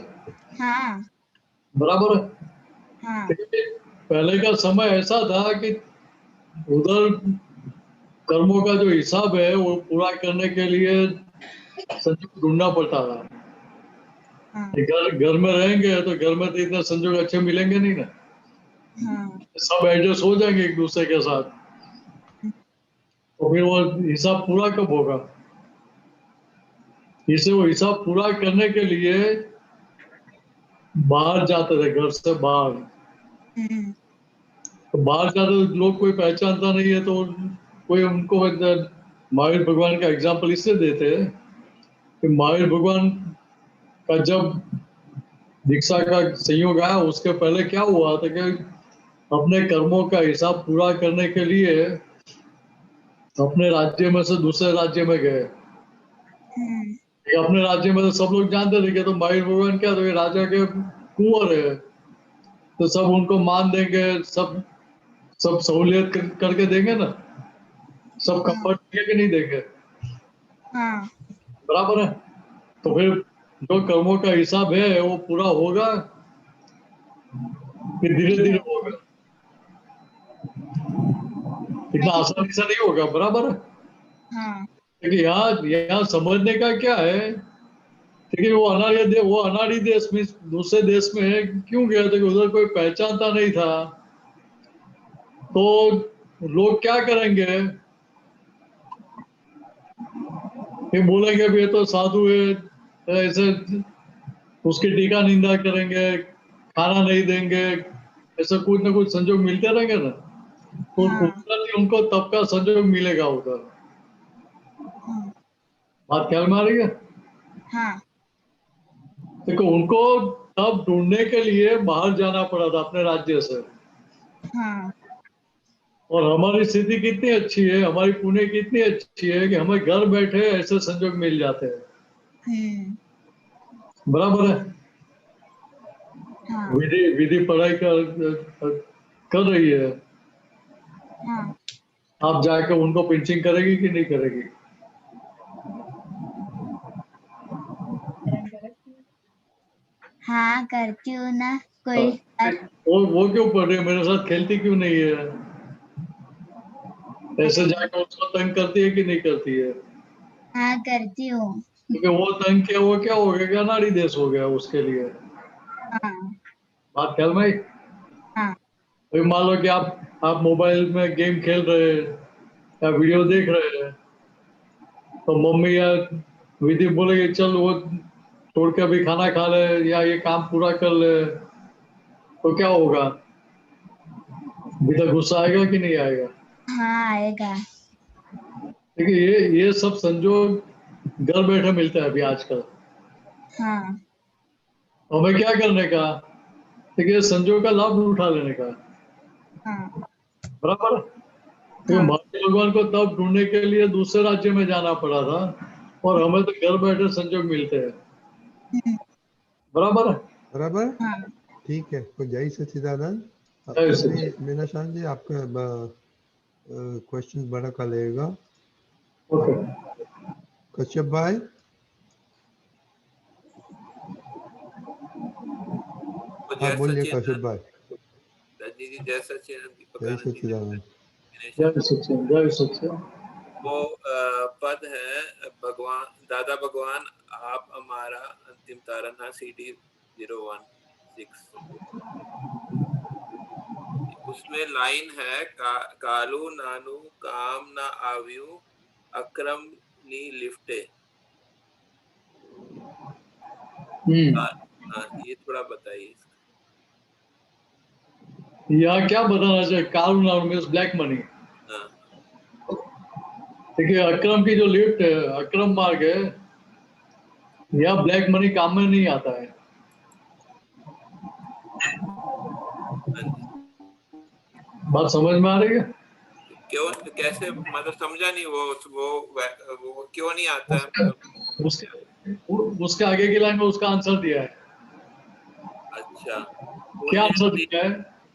हाँ बराबर है। हाँ पहले का समय ऐसा था कि उधर कर्मों का जो हिसाब है वो पूरा करने के लिए संयोग ढूंढना पड़ता था। हाँ घर में रहेंगे तो घर में तो इतने संयोग अच्छे मिलेंगे नहीं ना, हाँ सब एडजस्ट हो जाएंगे एक दूसरे के साथ, तो फिर वो हिसाब पूरा कब होगा? इसे वो हिसाब पूरा करने के लिए बाहर जाते थे, घर से बाहर। तो बाहर जाते लोग कोई पहचानता नहीं है तो कोई उनको महावीर भगवान का एग्जाम्पल इससे देते हैं कि महावीर भगवान का जब दीक्षा का संयोग आया उसके पहले क्या हुआ था कि अपने कर्मों का हिसाब पूरा करने के लिए अपने राज्य में से दूसरे राज्य में गए। अपने राज्य में तो सब लोग जानते थे कि तो महावीर भगवान क्या तो ये राजा के कुंवर है, तो सब उनको मान देंगे, सब सहूलियत करके देंगे ना, सब कंफर्ट देंगे कि नहीं देंगे? हाँ बराबर है। तो फिर जो कर्मों का हिसाब है वो पूरा होगा कि धीरे धीरे होगा? इतना आसानी से नहीं होगा, बराबर है। हाँ लेकिन यहाँ समझने का क्या है, ठीक है, वो अनाड़ी देश में दूसरे देश में क्यों गया था कि उधर कोई पहचानता नहीं था, तो लोग क्या करेंगे, ये बोलेंगे भी ये तो साधु है, ऐसे उसकी टीका निंदा करेंगे, खाना नहीं देंगे, ऐसा कुछ ना कुछ संजोग मिलते रहेंगे ना, तो उधर उनको तब का संजोग मिलेगा उधर। बात ख्याल में आ रही है? हाँ देखो उनको तब ढूंढने के लिए बाहर जाना पड़ा था अपने राज्य से। हाँ और हमारी स्थिति कितनी अच्छी है, हमारी पुण्य कितनी अच्छी है कि हमें घर बैठे ऐसे संजोग मिल जाते हैं, बराबर है। हाँ विधि पढ़ाई कर रही है, हाँ आप जाके उनको पिंचिंग करेगी कि नहीं करेगी? हाँ करती हूँ ना। कोई वो क्यों पढ़ रही है, मेरे साथ खेलती क्यों नहीं है? ऐसे जाके उसको तंग करती है कि नहीं करती है? हाँ करती हूँ। क्योंकि वो तंग किया वो क्या हो गया, क्या नाड़ी देश हो गया उसके लिए। हाँ बात ख्याल में आई? हाँ अभी मान लो कि आप मोबाइल में गेम खेल रहे हैं या वीडियो देख रहे हैं, तो मम्मी या विधि बोलेगी चल वो छोड़ के अभी खाना खा ले या ये काम पूरा कर ले, तो क्या होगा? विधि गुस्सा आएगा कि नहीं आएगा? हाँ आएगा। देखिए ये सब संजोग घर बैठे मिलता है अभी आजकल। हाँ हमें क्या करने का? देखिए संजोग का लाभ उठा लेने का, हाँ बराबर। तो हाँ। महादेव भगवान को तब ढूंढने के लिए दूसरे राज्य में जाना पड़ा था, और हमें तो घर बैठे संजोग मिलते हैं, बराबर है। बराबर। हाँ ठीक है, तो जय सच्चिदानंद। जय सच्चिदानंद। मीनाशान जी आपका क्वेश्चन बड़ा का लेगा। ओके। कश्यप भाई। हाँ बोलिए कश्यप भाई। जी जय सच्चिदानंद। जय सच्चिदानंद। जय सच्चिदानंद, जय सच्चिदानंद। वो पद है भगवान, दादा भगवान आप हमारा अंतिम तारन है CD 016। उसमें लाइन है कालू नानू काम ना आव्यू अक्रम नी लिफ्टे। ये थोड़ा बताइए। यहाँ क्या बताना चाहिए? कालू नाम मीन्स ब्लैक मनी। देखिए अक्रम की जो लिफ्ट है, अक्रम मार्ग है, यह ब्लैक मनी काम में नहीं आता है। बात समझ में आ रही है? क्यों, कैसे, मतलब समझा नहीं। वो क्यों नहीं आता है? उसके आगे की लाइन में उसका आंसर दिया है। अच्छा, क्या आंसर दिया है?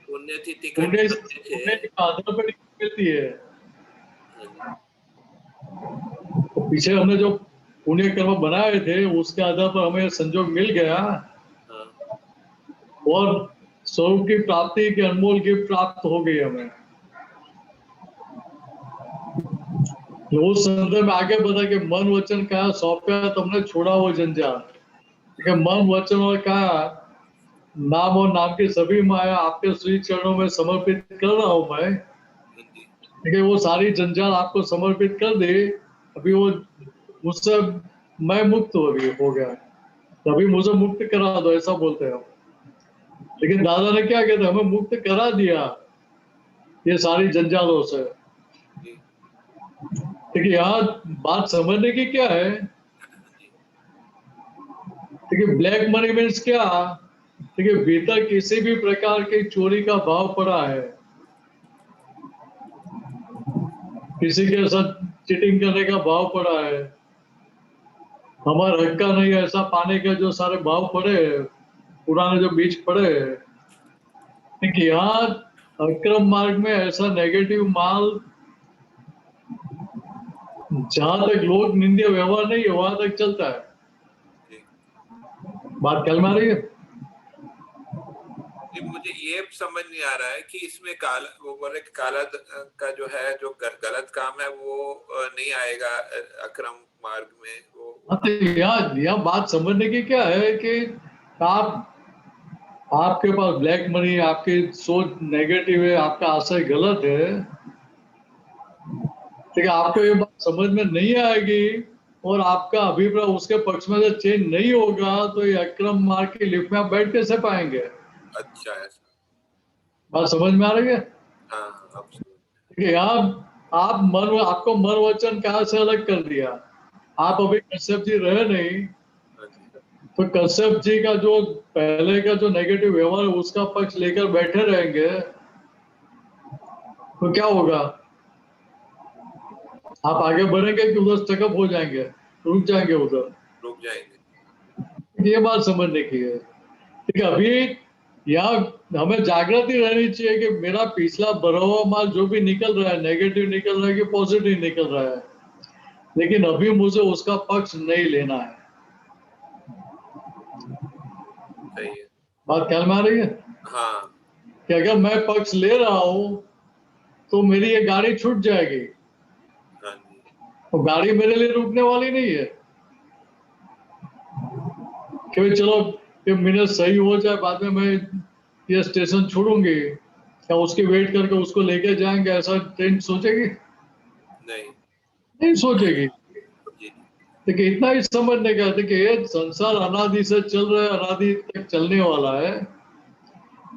पुण्यतिथि पुण्य के आधार पर मिलती है। तो पीछे हमने जो पुण्य कर्म बनाए थे उसके आधार पर हमें संजोग मिल गया, और स्वरूप की प्राप्ति की अनमोल गिफ्ट प्राप्त हो गई हमें। उस संदर्भ में आगे बता कि मन वचन का सौंपया तुमने छोड़ा वो जंजाल। मन वचन और कहा नाम और नाम की सभी माया आपके श्री चरणों में समर्पित कर रहा हूं मैं। देखिए वो सारी जंजाल आपको समर्पित कर दे, अभी वो मुझसे मैं मुक्त हो गया, तभी मुझे मुक्त करा दो, ऐसा बोलते हैं। लेकिन दादा ने क्या कहते, हमें मुक्त करा दिया ये सारी जंजालों से। देखिए यहाँ बात समझने की क्या है, देखिए ब्लैक मनी मीन्स क्या? देखिए भीतर किसी भी प्रकार की चोरी का भाव पड़ा है, किसी के साथ चीटिंग करने का भाव पड़ा है, हमारा हक का नहीं ऐसा पाने के जो सारे भाव पड़े हैं, पुराने जो बीज पड़े हैं। देखिए यहाँ अक्रम मार्ग में ऐसा नेगेटिव माल जहां तक लोक निंदीय व्यवहार नहीं है वहां तक चलता है। बात ख्याल में आ रही है? मुझे ये समझ नहीं आ रहा है कि इसमें काला, वो बोले कि काला का जो है जो गलत काम है वो नहीं आएगा अक्रम मार्ग में। वो यहाँ बात समझने की क्या है कि आपके पास ब्लैक मनी, आपकी सोच नेगेटिव है, आपका आशय गलत है, ठीक है, आपको ये बात समझ में नहीं आएगी और आपका अभिप्राय उसके पक्ष में से चेंज नहीं होगा, तो ये अक्रम मार्ग की लिफ्ट में आप बैठ कैसे पाएंगे? अच्छा ऐसा बात समझ में आ रही है? हाँ। ठीक है, आपको मन वचन कहाँ से अलग कर दिया? आप अभी कश्यप जी रहे नहीं, तो कश्यप जी का जो पहले का जो नेगेटिव व्यवहार है उसका पक्ष लेकर बैठे रहेंगे तो क्या होगा? आप आगे बढ़ेंगे कि उधर स्टकअप हो जाएंगे, रुक जाएंगे, उधर रुक जाएंगे। ये बात समझने की है। ठीक है, अभी यहाँ हमें जागृति रहनी चाहिए कि मेरा पिछला भरा हुआ माल जो भी निकल रहा है, नेगेटिव निकल रहा है कि पॉजिटिव निकल रहा है, लेकिन अभी मुझे उसका पक्ष नहीं लेना है। सही है। बात ख्याल में आ रही है? हाँ। कि अगर मैं पक्ष ले रहा हूं तो मेरी ये गाड़ी छूट जाएगी, तो गाड़ी मेरे लिए रुकने वाली नहीं है कि चलो ये मिनट सही हो जाए, बाद में मैं ये स्टेशन छोड़ूंगी, क्या उसकी वेट करके उसको लेके जाएंगे, ऐसा ट्रेन सोचेगी? नहीं नहीं सोचेगी। देखिए इतना ही समझने का है कि ये संसार अनादि से चल रहा है, अनादि तक चलने वाला है।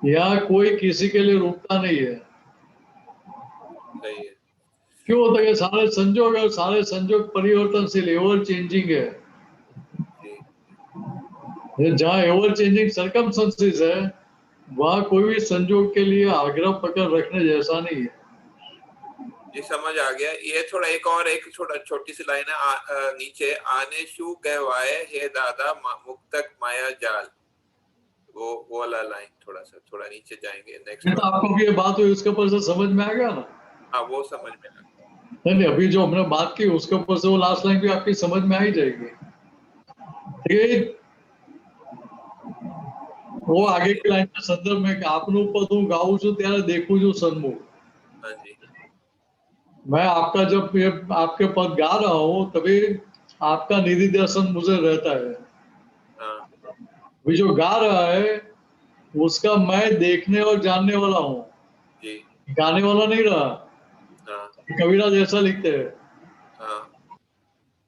यहाँ कोई किसी के लिए रुकता नहीं है। सही है। क्यों होता है? सारे संजोग और सारे संजोग परिवर्तनशील, एवर चेंजिंग है। जहाँ एवर चेंजिंग सर्कमस्टेंसेस है, वहाँ कोई भी संजोग के लिए आग्रह पकड़ रखने जैसा नहीं है। जी समझ आ गया। ये थोड़ा एक छोटी सी लाइन है नीचे, आने शू कहवाए हे दादा मुक्तक माया जाल, वो वाला लाइन थोड़ा नीचे जाएंगे नेक्स्ट। तो आपको भी ये बात हुई उसके ऊपर से समझ में आ गया ना? हाँ वो समझ में आ गया। नहीं, अभी जो हमने बात की उसके ऊपर से वो लास्ट लाइन भी आपकी समझ में आ ही जाएगी। ठीक है, वो आगे की लाइन के संदर्भ में आपनु पद हूँ गाऊं છું ત્યારે देखूं છું सन्मुख। हाँ जी। मैं आपका जब ये आपके पद गा रहा हूँ तभी आपका निधि दर्शन मुझे रहता है। अभी जो गा रहा है उसका मैं देखने और जानने वाला हूँ, गाने वाला नहीं रहा। कबीरा जैसा लिखते हैं।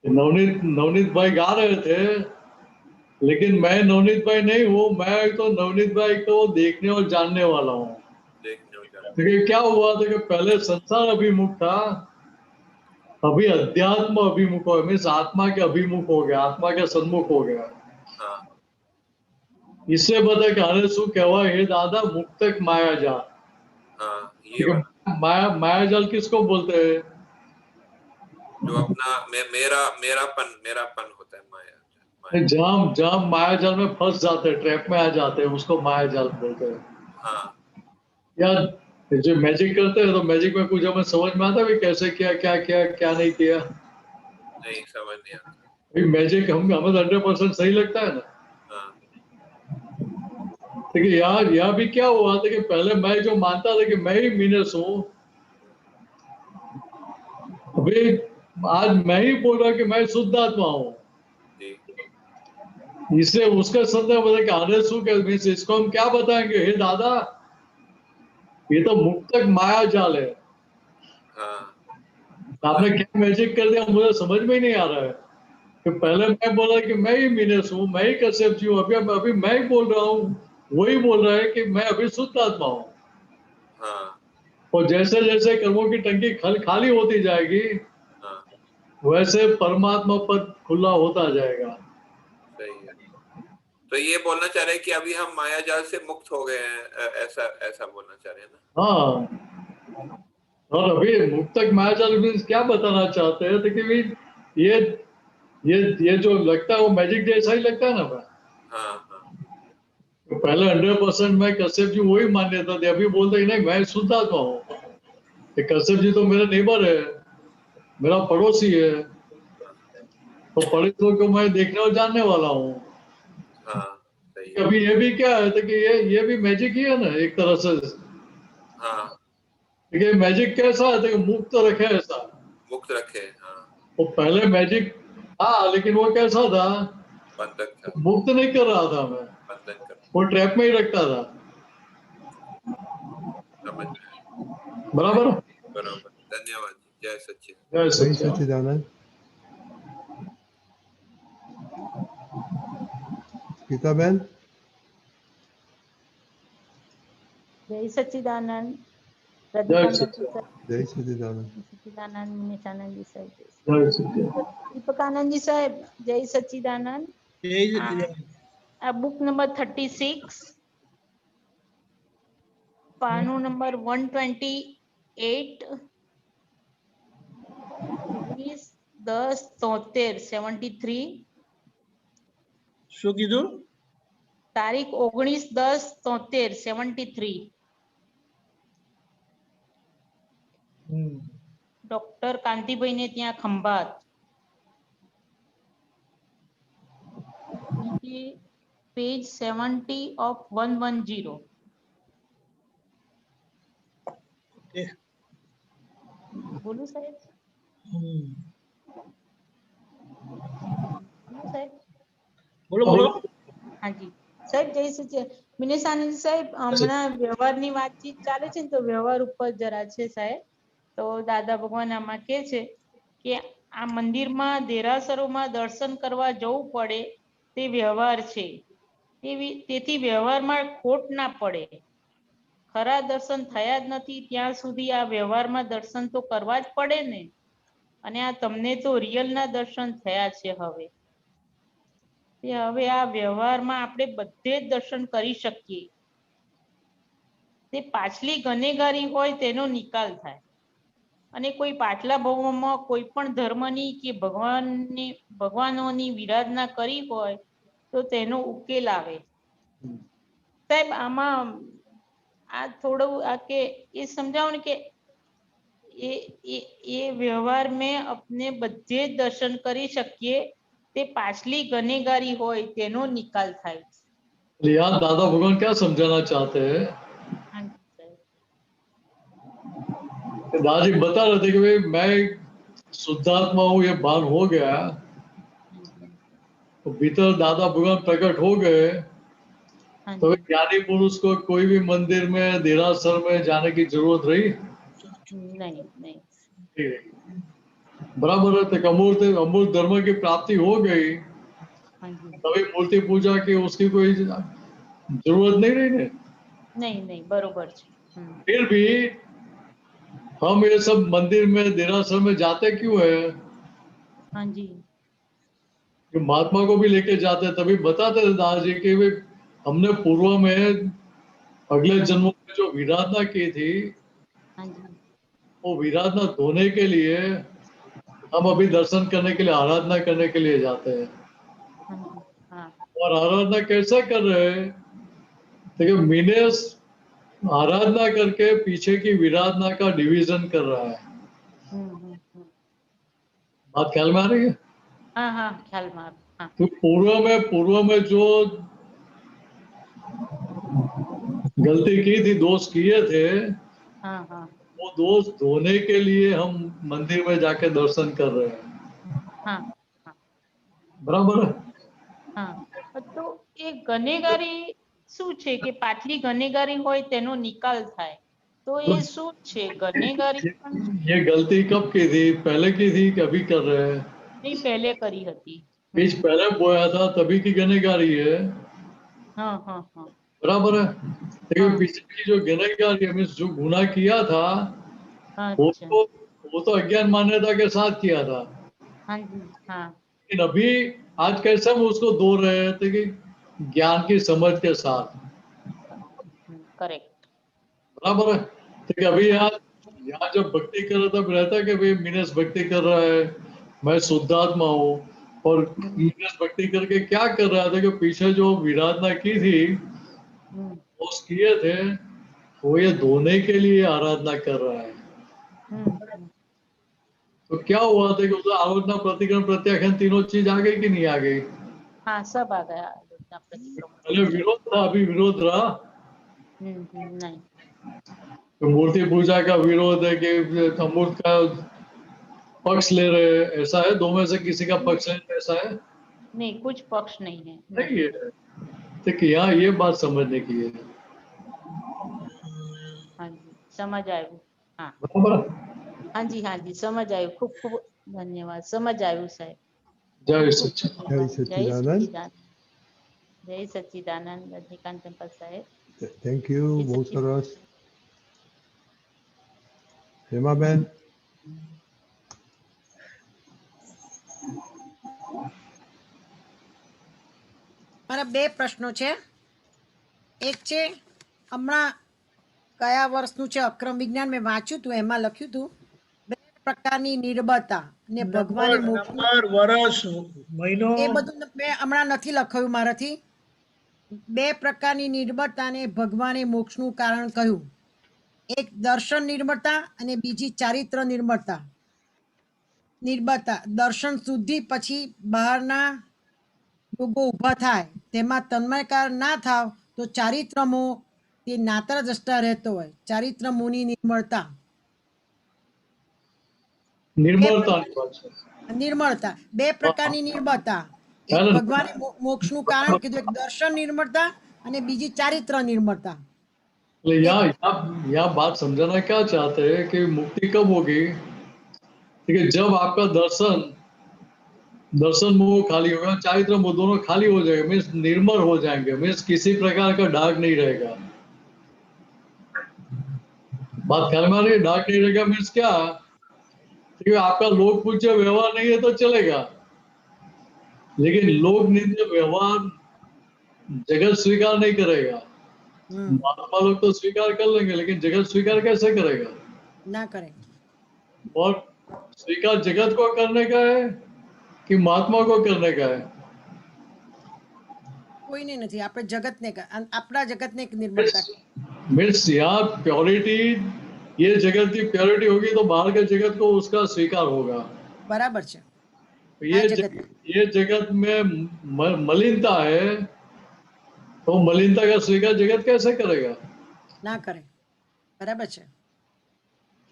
नवनीत भाई गा रहे थे, लेकिन मैं नवनीत भाई नहीं हूँ, मैं तो नवनीत भाई को देखने और जानने वाला हूँ। देखिए क्या हुआ था कि पहले संसार अभिमुख था, अभी अध्यात्म अभिमुख हो, मीन्स आत्मा के अभिमुख हो गया, आत्मा के सन्मुख हो गया। इससे बता कि अरे शू कहवा हे दादा मुक्तक माया जाल। माया जाल किसको बोलते हैं? जो अपना मेरापन होता है माया। जहाँ माया जाल में फंस जाते हैं, ट्रैप में आ जाते हैं, उसको माया जाल बोलते हैं। यार जो मैजिक करते हैं तो मैजिक में कुछ हमें समझ में आता है कैसे किया, क्या किया, क्या नहीं किया? नहीं समझ नहीं आता। मैजिक हमें 100% सही लगता है ना। देखिए यहाँ भी क्या हुआ था कि पहले मैं जो मानता था कि मैं ही मीनस हूँ, अभी आज मैं ही बोल रहा कि मैं शुद्ध आत्मा हूँ। इसलिए उसका संदर्भ है कि आने शू के मीन्स इसको हम क्या बताएंगे? हे दादा ये तो मुक्तक माया जाल है। आपने क्या मैजिक कर दिया मुझे समझ में ही नहीं आ रहा है कि पहले मैं बोला कि मैं ही मीनस हूँ, मैं ही कश्यप जी हूँ, अभी मैं ही बोल रहा हूँ, वही बोल रहा है कि मैं अभी शुद्ध आत्मा हूँ। और जैसे जैसे कर्मों की टंकी खाली होती जाएगी वैसे परमात्मा पद खुला होता जाएगा। सही है। तो ये बोलना चाह रहे हैं कि अभी हम माया जाल से मुक्त हो गए हैं, ऐसा बोलना चाह रहे हैं ना? हाँ, और अभी मुक्तक माया जाल मीन्स क्या बताना चाहते हैं? तो कि ये जो लगता है वो मैजिक जैसा ही लगता है ना। तो पहले 100% मैं कश्यप जी वही मान्यता थी, अभी बोलते नहीं मैं शुद्ध आत्मा हूँ। कश्यप जी तो मेरे नेबर है, मेरा पड़ोसी है, तो पड़ोसियों को मैं देखने और जानने वाला हूँ। अभी ये भी क्या है तो कि ये भी मैजिक ही है ना एक तरह से। देखिए मैजिक कैसा है तो मुक्त रखे, ऐसा मुक्त रखे। वो पहले मैजिक था लेकिन वो कैसा था? बंधक था। मुक्त नहीं कर रहा था मैं, वो ट्रैप में ही रखता था। समझ में? बराबर। धन्यवाद। जय जय सच्चिदानंद। गीता बहन। जय सच्चिदानंद। जय सच्चिदानंद। सच्चिदानंद मुनीशानंद जी साहब, दीपकानंद जी साहब, जय सच्चिदानंद। बुक नंबर 36, पानो नंबर 128, 19/10/73। શું કીધું? તારીખ 19/10/73। ડોક્ટર કાંતિભાઈ ને ત્યાં ખંભાત, પેજ 70 of 110। બોલું સાહેબ? સાહેબ બોલો બોલો। हाँ जी સાહેબ, જય સચ્ચિદાનંદ। મિનેશાનંદ સાહેબ, હમણાં વ્યવહારની વાતચીત ચાલે છે ને તો વ્યવહાર ઉપર જરા છે સાહેબ। તો દાદા ભગવાન આમાં કે છે કે આ મંદિરમાં દેરાસરોમાં દર્શન કરવા જવું પડે તે વ્યવહાર છે. તેથી વ્યવહારમાં ખોટ ના પડે. ખરા દર્શન થયા જ નથી ત્યાં સુધી આ વ્યવહારમાં દર્શન તો કરવા જ પડે ને. અને આ તમને તો રિયલના દર્શન થયા છે હવે. હવે આ વ્યવહારમાં આપણે બધે જ દર્શન કરી શકીએ. તે પાછલી ગનેગારી હોય તેનો નિકાલ થાય. અને કોઈ પાછલા ભવમાં કોઈ પણ ધર્મની કે ભગવાનોની વિરાધના કરી હોય તો તેનો ઉકેલ આવે. સાહેબ આમાં આ થોડું આ કે એ સમજાવો ને કે એ વ્યવહાર મેં अपने બધે જ દર્શન કરી શકીએ તે પાછલી ગનેગારી હોય તેનો નિકાલ થાય. यहाँ दादा भगवान क्या समझाना चाहते हैं? दादाजी बता रहे थे कि भाई मैं शुद्धात्मा हूँ, ये भान हो गया तो भीतर दादा भगवान प्रकट हो गए तो ज्ञानी पुरुष को कोई भी मंदिर में देरासर में जाने की जरूरत रही नहीं। बराबर है। तो अमूर्त धर्म की प्राप्ति हो गई तभी मूर्ति पूजा की उसकी कोई जरूरत नहीं रही ने? नहीं बरोबर। फिर भी हम ये सब मंदिर में देरासर में जाते क्यों है? हाँ जी, महात्मा को भी लेके जाते तभी बताते थे दादाजी कि हमने पूर्व में अगले जन्मों में जो विराधना की थी वो विराधना धोने के लिए हम अभी दर्शन करने के लिए आराधना करने के लिए जाते हैं। और आराधना कैसा कर रहे हैं? देखिए मीनेस आराधना करके पीछे की विराधना का डिवीजन कर रहा है। बात ख्याल में आ रही है? हाँ ख्याल में। तो पूर्व में जो गलती की थी, दोष किए थे, वो दोष धोने के लिए हम मंदिर में जाके दर्शन कर रहे हैं। बराबर है? तो एक गनेगारी શું છે કે પાછલી ગનેગારી હોય તેનો નિકાલ થાય તો એ શું છે ગનેગારી? ये गलती कब की थी? पहले की थी कि अभी कर रहे हैं? नहीं पहले करी હતી। बीज पहले बोया था तभी की गनेगारी है। हाँ बराबर है। लेकिन पीछे की जो गनेगारी है जो गुनाह किया था वो तो अज्ञान मान्यता के साथ किया था। लेकिन अभी आज कैसे हम उसको धो रहे हैं कि ज्ञान की समझ के साथ। करेक्ट। बराबर है। ठीक है। अभी यहाँ जब भक्ति कर रहा था रहता है कि भाई मीनेस भक्ति कर रहा है, मैं शुद्धात्मा हूँ, और मीनेस भक्ति करके क्या कर रहा था कि पीछे जो विराधना की थी वो किए थे वो ये धोने के लिए आराधना कर रहा है। तो क्या हुआ था कि उसे आराधना प्रतिक्रमण प्रत्याख्यान तीनों चीज आ गई कि नहीं आ गई? हाँ सब आ गया। पहले विरोध था अभी विरोध रहा नहीं। तो मूर्ति पूजा का विरोध है कि अमूर्त का पक्ष ले रहे हैं, ऐसा है? दो में से किसी का पक्ष है ऐसा है? नहीं कुछ पक्ष नहीं है। नहीं है। तो यहाँ ये बात समझने की है। हाँ जी समझ आयु। हाँ हाँ जी समझ आयु। खूब खूब धन्यवाद। समझ आयु साहेब। जय सच्चिदानंद। जय सच्चिदानंद रजनीकांत टेम्पल साहेब। Thank you. बहुत सरस। हेमाबेन મારા બે પ્રશ્નો છે। એક છે હમણાં કયા વર્ષનું છે અક્રમ વિજ્ઞાન મેં વાંચ્યું હતું એમાં લખ્યું હતું બે પ્રકારની નિર્બળતા અને ભગવાને વર્ષ મહિનો એ બધું મેં હમણાં નથી લખાયું મારાથી। બે પ્રકારની નિર્બળતા ને ભગવાને મોક્ષનું કારણ કહ્યું। એક દર્શન નિર્બળતા અને બીજી ચારિત્ર નિર્બળતા। દર્શન શુદ્ધિ પછી બહારના યોગો ઊભા થાય તેમાં તન્મયકાર ના થાવ તો ચારિત્રમો તે નાતર દ્રષ્ટા રહેતો હોય। ચારિત્ર મુનિ નિર્મળતા બે પ્રકારની નિર્મળતા। એક ભગવાને મોક્ષનું કારણ કીધું, એક દર્શન નિર્મળતા અને બીજી ચારિત્ર નિર્મળતા। यहाँ बात समझाना क्या चाहते हैं कि मुक्ति कब होगी ठीक है, जब आपका दर्शन मोह खाली होगा, चारित्र मोह दोनों खाली हो जाएगा, मीन्स निर्मल हो जाएंगे, मीन्स किसी प्रकार का डार्क नहीं रहेगा। बात ख्याल में आ रही है? डार्क नहीं रहेगा मीन्स क्या? ठीक है, आपका लोक पूज्य व्यवहार नहीं है तो चलेगा, लेकिन लोक निंद्य व्यवहार जगत स्वीकार नहीं करेगा। महात्मा लोग तो स्वीकार कर लेंगे, लेकिन जगत स्वीकार कैसे करेगा? ना करे। और स्वीकार जगत को करने का है कि महात्मा को करने का है? कोઈને નથી, આપણે જગતને આપણા જગતને એક નિર્મળતા मीन्स यहाँ प्योरिटी, ये जगत की प्योरिटी होगी तो बाहर के जगत को उसका स्वीकार होगा। બરાબર છે। ये जगत में मलिनता है तो मलिनता का स्वीकार जगत कैसे करेगा? ના કરે। બરાબર છે।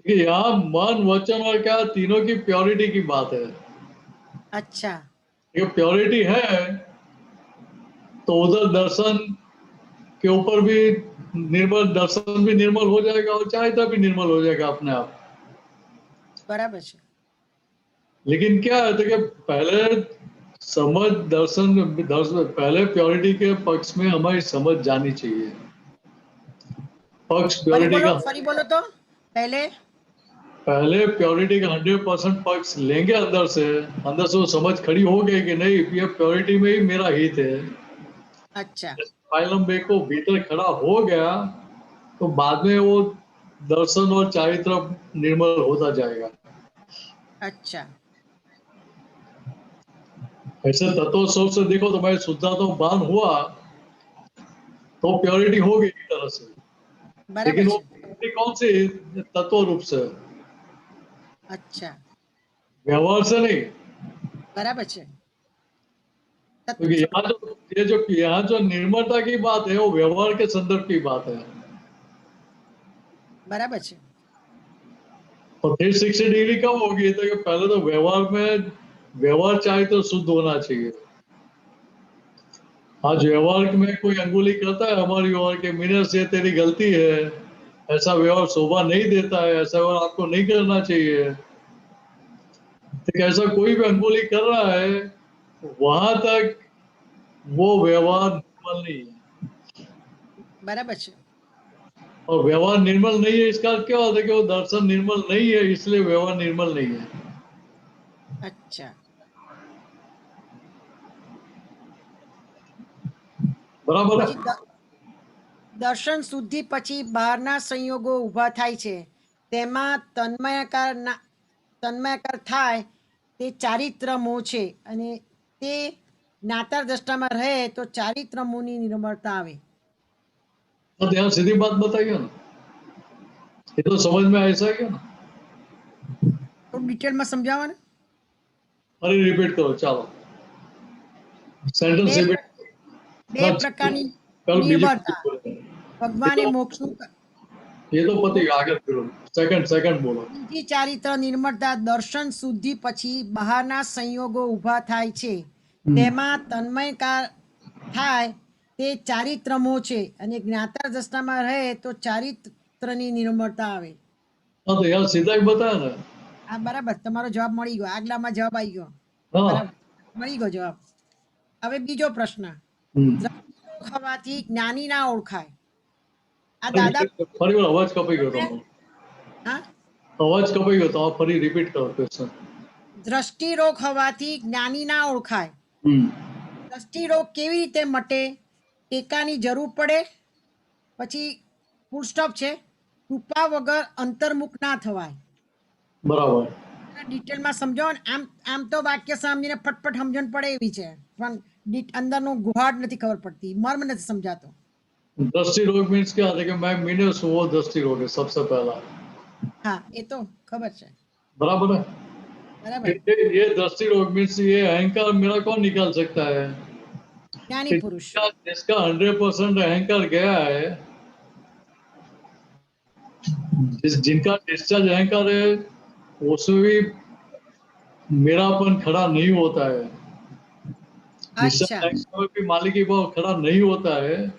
कि यहाँ मन वचन और क्या तीनों की प्योरिटी की बात है। अच्छा, ये प्योरिटी है तो उधर दर्शन के ऊपर भी निर्मल, दर्शन भी निर्मल हो जाएगा और चारित्र भी निर्मल हो जाएगा अपने आप। बराबर છે। लेकिन क्या है कि पहले समझ दर्शन पहले प्योरिटी के पक्ष में हमारी समझ जानी चाहिए। पक्ष प्योरिटी का ફરી બોલો તો पहले प्योरिटी का 100% पक्ष लेंगे अंदर से वो समझ खड़ी हो गई कि नहीं ये प्योरिटी में ही मेरा हित है। अच्छा, फाइलम बे को भीतर खड़ा हो गया तो बाद में वो दर्शन और चारित्र निर्मल होता जाएगा। अच्छा, ऐसे तत्व सोच से देखो तो मैं शुद्धा तो बान हुआ तो प्योरिटी हो गई एक तरह से, लेकिन वो प्योरिटी कौन सी? तत्व रूप से। अच्छा, व्यवहार से नहीं। बराबर है। क्योंकि यहाँ जो निर्मलता की बात है वो व्यवहार के संदर्भ की बात है। बराबर है। तो 360 डिग्री कब होगी? तो पहले तो व्यवहार चाहे तो शुद्ध होना चाहिए। आज व्यवहार में कोई अंगुली करता है हमारी ओर के मीनर से तेरी गलती है, ऐसा व्यवहार शोभा नहीं देता है, ऐसा व्यवहार आपको नहीं करना चाहिए, तो ऐसा कोई भी अंगुली कर रहा है वहां तक वो व्यवहार निर्मल नहीं है। बराबर है। और व्यवहार निर्मल नहीं है इसका क्या होता है कि वो दर्शन निर्मल नहीं है इसलिए व्यवहार निर्मल नहीं है। अच्छा, बराबर है। દર્શન શુદ્ધિ પછી બહારના સંયોગો ઊભા થાય છે તેમાં તન્મયાકાર થાય તે ચારિત્ર મોહ છે અને તે જ્ઞાતા દ્રષ્ટામાં રહે તો ચારિત્ર મોહની નિર્મળતા આવે। तो यहाँ सीधी बात बताइए ना, ये तो समझ में ऐसा क्या ना? तो डिटेल में समझावा ने। अरे रिपीट करो, चलो सेंटेंस रिपीट। બે પ્રકારની નિર્મળતા ભગવાને મોક્ષનું ये तो पति आगे करो, सेकंड बोलो। બીજી ચારિત્ર નિર્મળતા દર્શન શુદ્ધિ પછી બહારના સંયોગો ઊભા થાય છે તેમાં તન્મયકાર થાય તે ચારિત્ર મોહ છે અને જ્ઞાતા દ્રષ્ટામાં રહે તો ચારિત્રની નિર્મળતા આવે। हाँ तो यार सीधा ही बताया ना। આ બરાબર, તમારો જવાબ મળી ગયો, આગલામાં જવાબ આવી ગયો। બરાબર, મળી ગયો જવાબ। હવે બીજો પ્રશ્ન, હોવાથી જ્ઞાની ના ઓળખાય। આ દાદા ફરી વાર અવાજ કપાઈ ગયો તમારો। હા, અવાજ કપાઈ ગયો તો ફરી રિપીટ કરો ક્વેશ્ચન। દ્રષ્ટિ રોગ હોવાથી જ્ઞાની ના ઓળખાય। દ્રષ્ટિ રોગ કેવી રીતે મટે? ટેકાની જરૂર પડે? પછી ફૂલ સ્ટોપ છે, કૃપા વગર અંતર્મુખ ના થવાય। બરાબર, ડિટેલમાં સમજાવો ને। આમ તો વાક્ય સમજીને ફટફટ સમજણ પડે એવી છે પણ અંદરનો ગુહાડ નથી ખબર પડતી, મર્મ નથી સમજાતો। दृष्टि रोग मीन्स क्या है कि मैं मीनस वो दृष्टि रोग है सबसे पहला। हाँ, ये तो खबर है। बराबर है। बराबर। ये दृष्टि रोग मीन्स ये अहंकार मेरा कौन निकाल सकता है? ज्ञानी पुरुष। जिसका 100% अहंकार गया है, जिनका डिस्चार्ज अहंकार है उसमें भी मेरापन खड़ा नहीं होता है। अच्छा, भी मालिकी भाव खड़ा नहीं होता है।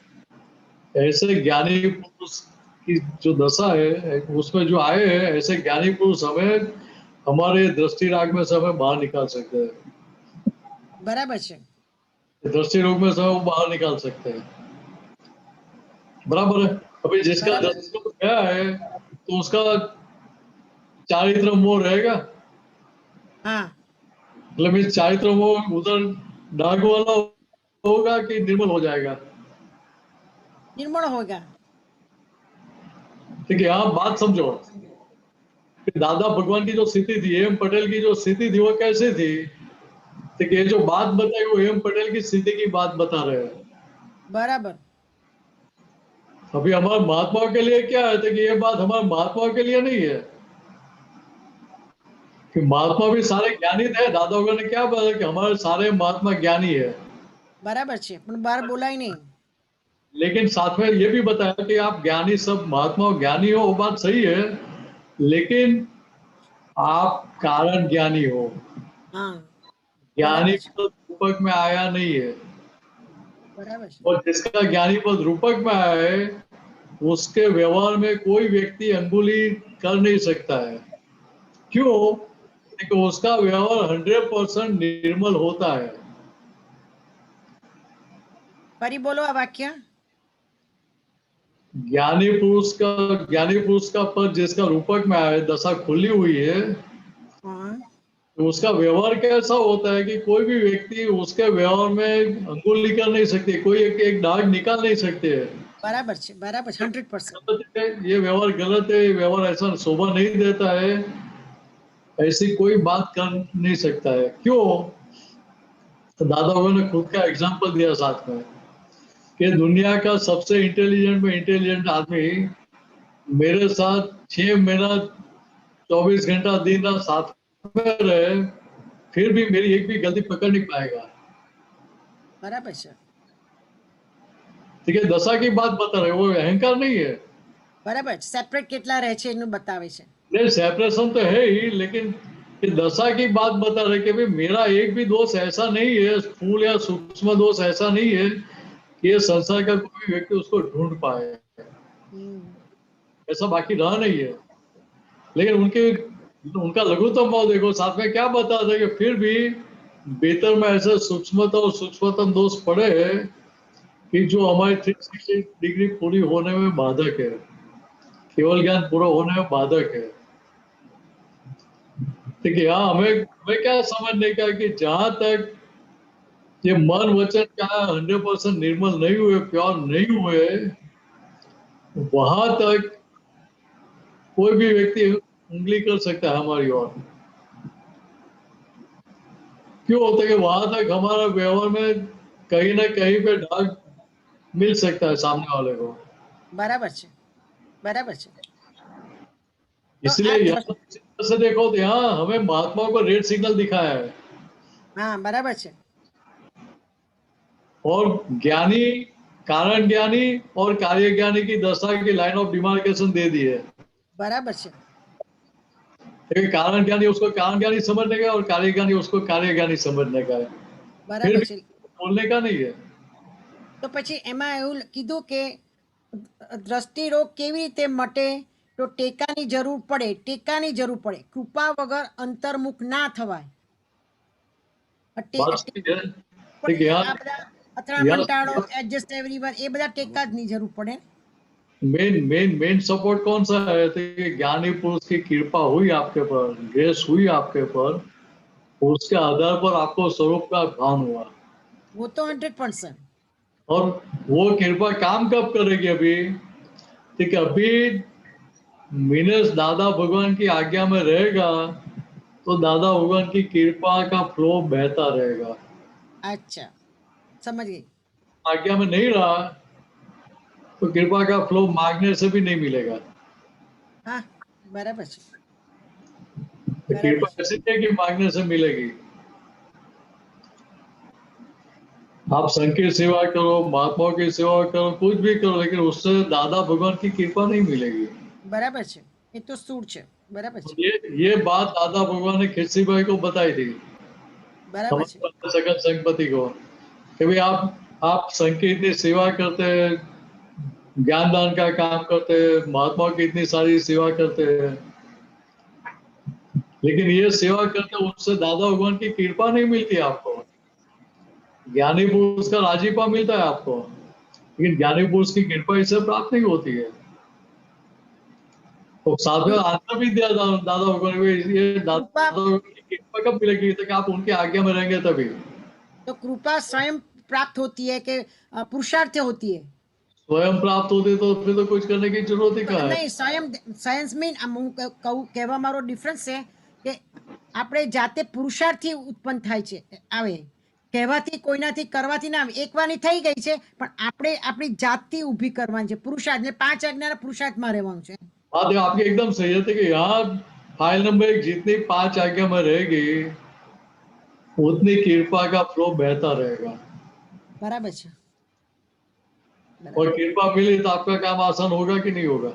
ऐसे ज्ञानी पुरुष की जो दशा है उसमें जो आए हैं, ऐसे ज्ञानी पुरुष हमें हमारे दृष्टि राग में से हमें बाहर निकाल सकते हैं। बराबर છે दृष्टि रोग में से वो बाहर निकाल सकते हैं। बराबर है। अभी जिसका बराबर। दृष्टि रोग गया है तो उसका चारित्र मोह रहेगा। हाँ मतलब इस चारित्र मोह उधर डाग वाला होगा कि निर्मल हो जाएगा। निर्मल होगा। ठीक है, आप बात समझो कि दादा भगवान की जो स्थिति थी, एम पटेल की जो स्थिति थी, वो कैसे थी? ठीक है, ये जो बात बताई वो एम पटेल की स्थिति की बात बता रहे हैं। बराबर। अभी हमारे महात्माओं के लिए क्या है? तो कि ये बात हमारे महात्माओं के लिए नहीं है कि महात्मा भी सारे ज्ञानी थे। दादा भगवान ने क्या बताया कि हमारे सारे महात्मा ज्ञानी है, बराबर છે પણ બહાર બોલાય નહીં। लेकिन साथ में ये भी बताया कि आप ज्ञानी, सब महात्मा ज्ञानी हो, वो बात सही है, लेकिन आप कारण ज्ञानी हो। हाँ ज्ञानी बराबर છે पद रूपक में आया नहीं है, बराबर છે और जिसका ज्ञानी पद रूपक में आया है उसके व्यवहार में कोई व्यक्ति अंगुली कर नहीं सकता है। क्यों? क्योंकि उसका व्यवहार 100% निर्मल होता है। ફરી બોલો આ વાક્ય। ज्ञानी पुरुष का पद जिसका रूपक में आया है, दशा खुली हुई है, हाँ तो उसका व्यवहार कैसा होता है कि कोई भी व्यक्ति उसके व्यवहार में अंगुली कर नहीं सकती, कोई एक दाग निकाल नहीं सकते है। बराबर છે 100%। ये व्यवहार गलत है, ये व्यवहार ऐसा शोभा नहीं देता है, ऐसी कोई बात कर नहीं सकता है। क्यों? तो दादा बाबा ने खुद का एग्जाम्पल दिया साथ में कि दुनिया का सबसे इंटेलिजेंट में इंटेलिजेंट आदमी मेरे साथ 6 महीना 24 घंटा दिन रात साथ में रहे, फिर भी मेरी एक भी गलती पकड़ नहीं पाएगा। बराबर છે ठीक है, दशा की बात बता रहे, वो अहंकार नहीं है। बराबर सेपरेट કેટલા રહે છે એનું बतावे છે। नहीं, सेपरेशन तो है ही, लेकिन ये दशा की बात बता रहे कि भाई मेरा एक भी दोष ऐसा नहीं है, स्थूल या सूक्ष्म दोष ऐसा नहीं है कि ये संसार का कोई भी व्यक्ति उसको ढूंढ पाए, ऐसा बाकी रहा नहीं है। लेकिन उनका लघुत्तम भाव देखो, साथ में क्या बता था कि फिर भी भीतर में ऐसे सूक्ष्मता और सूक्ष्मतम दोष पड़े हैं कि जो हमारी 360 डिग्री पूरी होने में बाधक है, केवल ज्ञान पूरा होने में बाधक है। ठीक है, हाँ, हमें क्या समझने का कि जहां तक ये मन वचन का 100% निर्मल नहीं हुए, प्योर नहीं हुए, वहां तक कोई भी व्यक्ति उंगली कर सकता है हमारी ओर। क्यों होता है कि वहां तक हमारा व्यवहार में कहीं ना कहीं पे दाग मिल सकता है सामने वाले को। बराबर છે बराबर છે। इसलिए यहाँ से देखो तो यहाँ हमें महात्माओं को रेड सिग्नल दिखाया है, हाँ बराबर છે। और ज्ञानी, कारण ज्ञानी और कार्य ज्ञानी की दशा की लाइन ऑफ डिमार्केशन दे दी है। बराबर છે लेकिन कारण ज्ञानी उसको कारण ज्ञानी समझने का और कार्य ज्ञानी उसको कार्य ज्ञानी समझने का है, बराबर છે। बोलने का नहीं है। તો પછી એમાં એવું કીધું કે દ્રષ્ટિ રોગ કેવી રીતે મટે? તો ટેકાની જરૂર પડે, ટેકાની જરૂર પડે, કૃપા વગર અંતર્મુખ ના થવાય। बात सही है। ठीक है, આ બધા અથડામણ ટાળો, એડજસ્ટ એવરીવન, એ બધા ટેકા જ ની જરૂર પડે। मेन सपोर्ट कौन सा है? तो ये ज्ञानी पुरुष की कृपा हुई आपके पर, ग्रेस हुई आपके पर, उसके आधार पर आपको स्वरूप का भान हुआ। वो तो 100%। और वो कृपा काम कब करेगी? अभी ठीक है, अभी मीनस दादा भगवान की आज्ञा में रहेगा तो दादा भगवान की कृपा का फ्लो बहता रहेगा। अच्छा समझ गई। आज्ञा में नहीं रहा तो कृपा का फ्लो मांगने से भी नहीं मिलेगा। हाँ बराबर છે। तो कृपा ऐसी है कि मांगने से मिलेगी। आप संघ की सेवा करो, महात्माओं की सेवा करो, कुछ भी करो, लेकिन उससे दादा भगवान की कृपा नहीं मिलेगी। बराबर છે, એ તો सूर છે। बराबर છે। ये बात दादा भगवान ने खिस्सी भाई को बताई थी, बराबर છે। सकल संघपति को, कि भाई आप संघ की इतनी सेवा करते हैं, ज्ञान दान का काम करते हैं, महात्माओं की इतनी सारी सेवा करते हैं, लेकिन ये सेवा करते उससे दादा भगवान की कृपा नहीं मिलती आपको। ज्ञानी पुरुष का राजीपा मिलता है आपको, लेकिन ज्ञानी पुरुष की कृपा इससे प्राप्त नहीं होती है। तो साधु आंसर भी दिया दादा भगवान को, ये दादा भगवान की कृपा कब मिलेगी, तो कि आप उनकी आज्ञा में रहेंगे तभी। तो कृपा स्वयं प्राप्त होती है कि पुरुषार्थ से होती है? स्वयं प्राप्त होती तो फिर तो कुछ करने की जरूरत ही कहाँ है। નહીં, સ્વયં સાયન્સ મીન કહેવા મારો ડિફરન્સ છે કે આપણે જાતે પુરુષાર્થથી ઉત્પન્ન થાય છે, આવે કહેવાથી કોઈનાથી કરવાથી ના આવે, એકવાની થઈ ગઈ છે પણ આપણે આપણી જાતથી ઊભી કરવાની છે પુરુષાર્થ, ને 5 આજ્ઞાના પુરુષાર્થમાં રહેવાનું છે। बात आपकी एकदम सही है कि यहाँ फाइल नंबर 1 जितनी 5 आज्ञा में रहेगी उतनी कृपा का फ्लो बेहतर रहेगा। બરાબર છે। और कृपा मिली तो आपका काम आसान होगा कि नहीं होगा?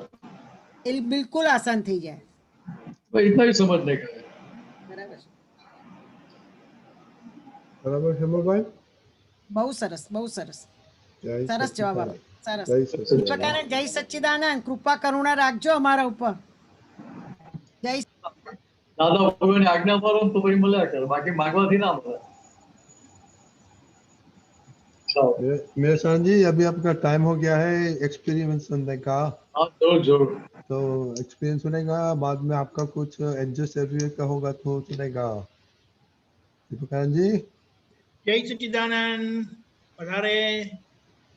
એ બિલકુલ આસાન થઈ જાય। तो इतना ही समझने का है। બરાબર છે, બરાબર હેમલભાઈ? બહુ સરસ, બહુ સરસ, જય સરસ જવાબ સચ્ચિદાનંદ. આપ્યો, સરસ। જય સચ્ચિદાનંદ. દીપકાનંદ, જય સચ્ચિદાનંદ, કૃપા કરુણા રાખજો અમારા ઉપર। જય दादा भगवान ની આજ્ઞા પાડો તો પછી મળ્યા કરે, બાકી માગવાથી ના મળે। मेहसान जी, अभी आपका टाइम हो गया है एक्सपीरियंस सुनने का। हाँ जरूर जरूर। तो एक्सपीरियंस सुनेगा, बाद में आपका कुछ एडजस्ट एवरीवे का होगा तो सुनेगा। दीपकानंद जी। जय सच्चिदानंद। पधारे।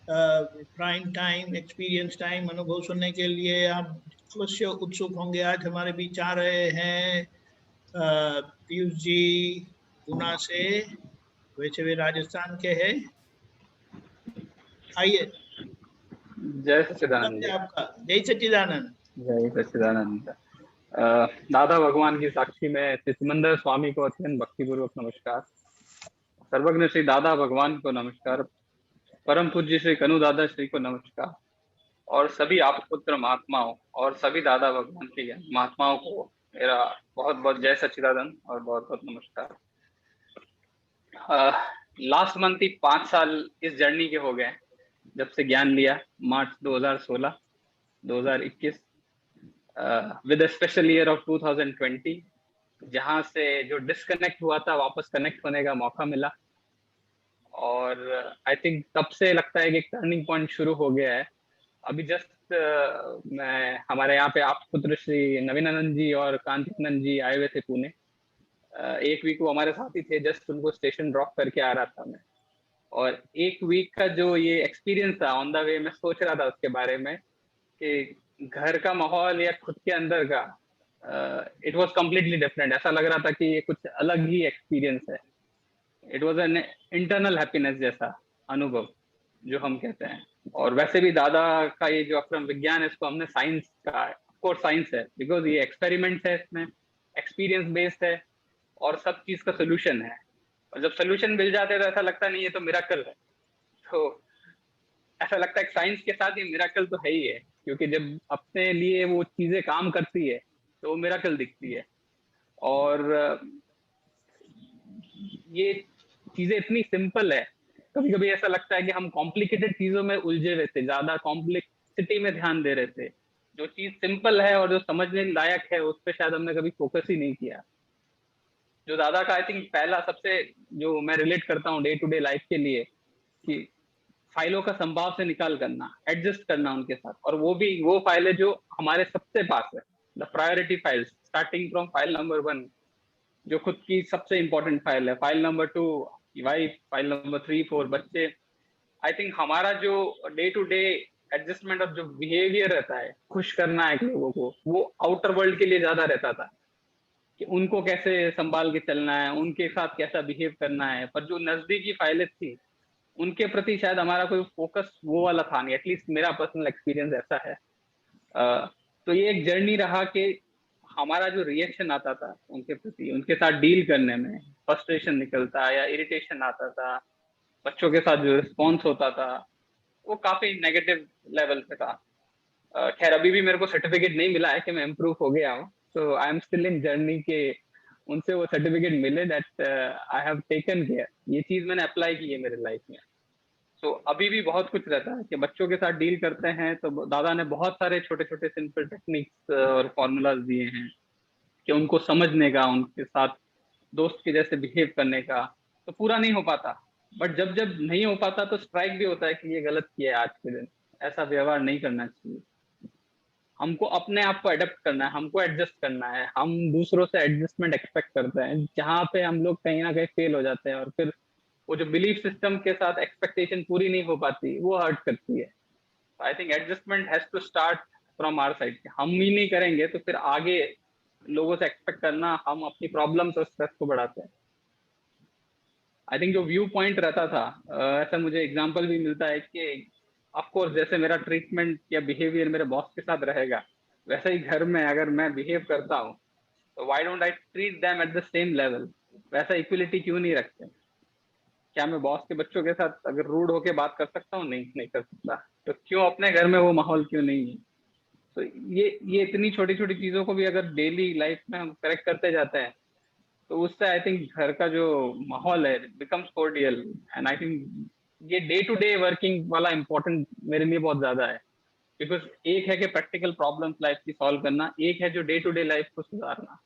प्राइम टाइम, एक्सपीरियंस टाइम, अनुभव सुनने के लिए आप अवश्य उत्सुक होंगे। आज हमारे बीच आ रहे हैं पीयूष जी गुना से, वैसे वे राजस्थान के हैं। आइए। जय सच्चिदानंद। आपका जय सच्चिदानंद। जय सच्चिदानंद। दादा भगवान की साक्षी में सिमंदर स्वामी को अत्यंत भक्तिपूर्वक नमस्कार। सर्वज्ञ श्री दादा भगवान को नमस्कार। परम पूज्य श्री कनु दादा श्री को नमस्कार। और सभी आप पुत्र महात्माओं और सभी दादा भगवान की महात्माओं को मेरा बहुत बहुत जय सच्चिदानंद और बहुत बहुत नमस्कार। लास्ट मंथ ही 5 साल इस जर्नी के हो गए जब से ज्ञान लिया, मार्च 2016 2021 विद स्पेशल ईयर ऑफ 2020, जहां से जो डिस्कनेक्ट हुआ था वापस कनेक्ट होने का मौका मिला। और आई थिंक तब से लगता है कि एक टर्निंग पॉइंट शुरू हो गया है। अभी जस्ट मैं हमारे यहाँ पे आप पुत्र श्री नवीनानंद जी और कांतिकनंद जी आए हुए थे पुणे। एक वीक वो हमारे साथ ही थे, जस्ट उनको स्टेशन ड्रॉप करके आ रहा था मैं। और एक वीक का जो ये एक्सपीरियंस था ऑन द वे, मैं सोच रहा था उसके बारे में कि घर का माहौल या खुद के अंदर का इट वाज कम्प्लीटली डिफरेंट। ऐसा लग रहा था कि ये कुछ अलग ही एक्सपीरियंस है। It was an internal happiness जैसा अनुभव जो हम कहते हैं। और वैसे भी दादा का ये जो अक्रम विज्ञान है इसको हमने साइंस का, ऑफकोर्स साइंस है बिकॉज ये एक्सपेरिमेंट है, इसमें एक्सपीरियंस बेस्ड है और सब चीज का सोल्यूशन है। और जब सोल्यूशन मिल जाते हैं तो ऐसा लगता नहीं ये तो मिरेकल है। तो ऐसा लगता है कि साइंस के साथ ये मिरेकल तो है ही है, क्योंकि जब अपने लिए वो चीजें काम करती है तो वो मिरेकल दिखती है। और ये चीजें इतनी सिंपल है, कभी कभी ऐसा लगता है कि हम कॉम्प्लिकेटेड चीजों में उलझे रहे थे, ज्यादा कॉम्प्लेक्सिटी में ध्यान दे रहे थे। जो चीज सिंपल है और जो समझने लायक है उस पर शायद हमने कभी फोकस ही नहीं किया। जो दादा का आई थिंक पहला सबसे जो मैं रिलेट करता हूँ डे टू डे लाइफ के लिए, कि फाइलों का संभाव से निकाल करना, एडजस्ट करना उनके साथ। और वो भी वो फाइलें जो हमारे सबसे पास है, the priority files, starting from file number 1 जो खुद की सबसे इंपॉर्टेंट फाइल है, file number 2 wife, file number 3 4 बच्चे। आई थिंक हमारा जो डे टू डे एडजस्टमेंट और जो बिहेवियर रहता है, खुश करना है लोगों को, वो आउटर वर्ल्ड के लिए ज्यादा रहता था कि उनको कैसे संभाल के चलना है, उनके साथ कैसा बिहेव करना है। पर जो नजदीकी फाइलें थी उनके प्रति शायद हमारा कोई फोकस वो वाला था नहीं। एटलीस्ट मेरा पर्सनल एक्सपीरियंस ऐसा है। तो ये एक जर्नी रहा कि हमारा जो रिएक्शन आता था उनके प्रति, उनके साथ डील करने में फ्रस्ट्रेशन निकलता या इरिटेशन आता था, बच्चों के साथ जो रिस्पॉन्स होता था वो काफी नेगेटिव लेवल पे था। खैर अभी भी मेरे को सर्टिफिकेट नहीं मिला है कि मैं इम्प्रूव हो गया हूँ, so I am still in journey के उनसे वो सर्टिफिकेट मिले that I have taken care, ये चीज मैंने अप्लाई की है मेरे लाइफ में। तो अभी भी बहुत कुछ रहता है कि बच्चों के साथ डील करते हैं तो दादा ने बहुत सारे छोटे छोटे सिंपल टेक्निक्स और फॉर्मूलाज दिए हैं कि उनको समझने का, उनके साथ दोस्त के जैसे बिहेव करने का, तो पूरा नहीं हो पाता। बट जब जब नहीं हो पाता तो स्ट्राइक भी होता है कि ये गलत किया है आज के दिन, ऐसा व्यवहार नहीं करना चाहिए। हमको अपने आप को एडेप्ट करना है, हमको एडजस्ट करना है। हम दूसरों से एडजस्टमेंट एक्सपेक्ट करते हैं, जहाँ पे हम लोग कहीं ना कहीं फेल हो जाते हैं, और फिर वो जो बिलीफ सिस्टम के साथ एक्सपेक्टेशन पूरी नहीं हो पाती, वो हर्ट करती है। I think adjustment has to start from our side. हम ही नहीं करेंगे तो फिर आगे लोगों से एक्सपेक्ट करना, हम अपनी प्रॉब्लम्स और स्ट्रेस को बढ़ाते हैं। आई थिंक जो व्यू पॉइंट रहता था, ऐसा मुझे एग्जांपल भी मिलता है कि ऑफ कोर्स जैसे मेरा ट्रीटमेंट या बिहेवियर मेरे बॉस के साथ रहेगा, वैसे ही घर में अगर मैं बिहेव करता हूँ तो why don't I treat them at the same level. वैसा इक्वलिटी क्यों नहीं रखते? क्या मैं बॉस के बच्चों के साथ अगर रूड होके बात कर सकता हूँ? नहीं कर सकता। तो क्यों अपने घर में वो माहौल क्यों नहीं है? तो ये इतनी छोटी छोटी चीजों को भी अगर डेली लाइफ में हम करेक्ट करते जाते हैं तो उससे आई थिंक घर का जो माहौल है becomes cordial. And I think ये डे टू डे वर्किंग वाला इम्पोर्टेंट मेरे लिए बहुत ज्यादा है, बिकॉज एक है कि प्रैक्टिकल प्रॉब्लम्स लाइफ की सॉल्व करना, एक है जो डे टू डे लाइफ को सुधारना।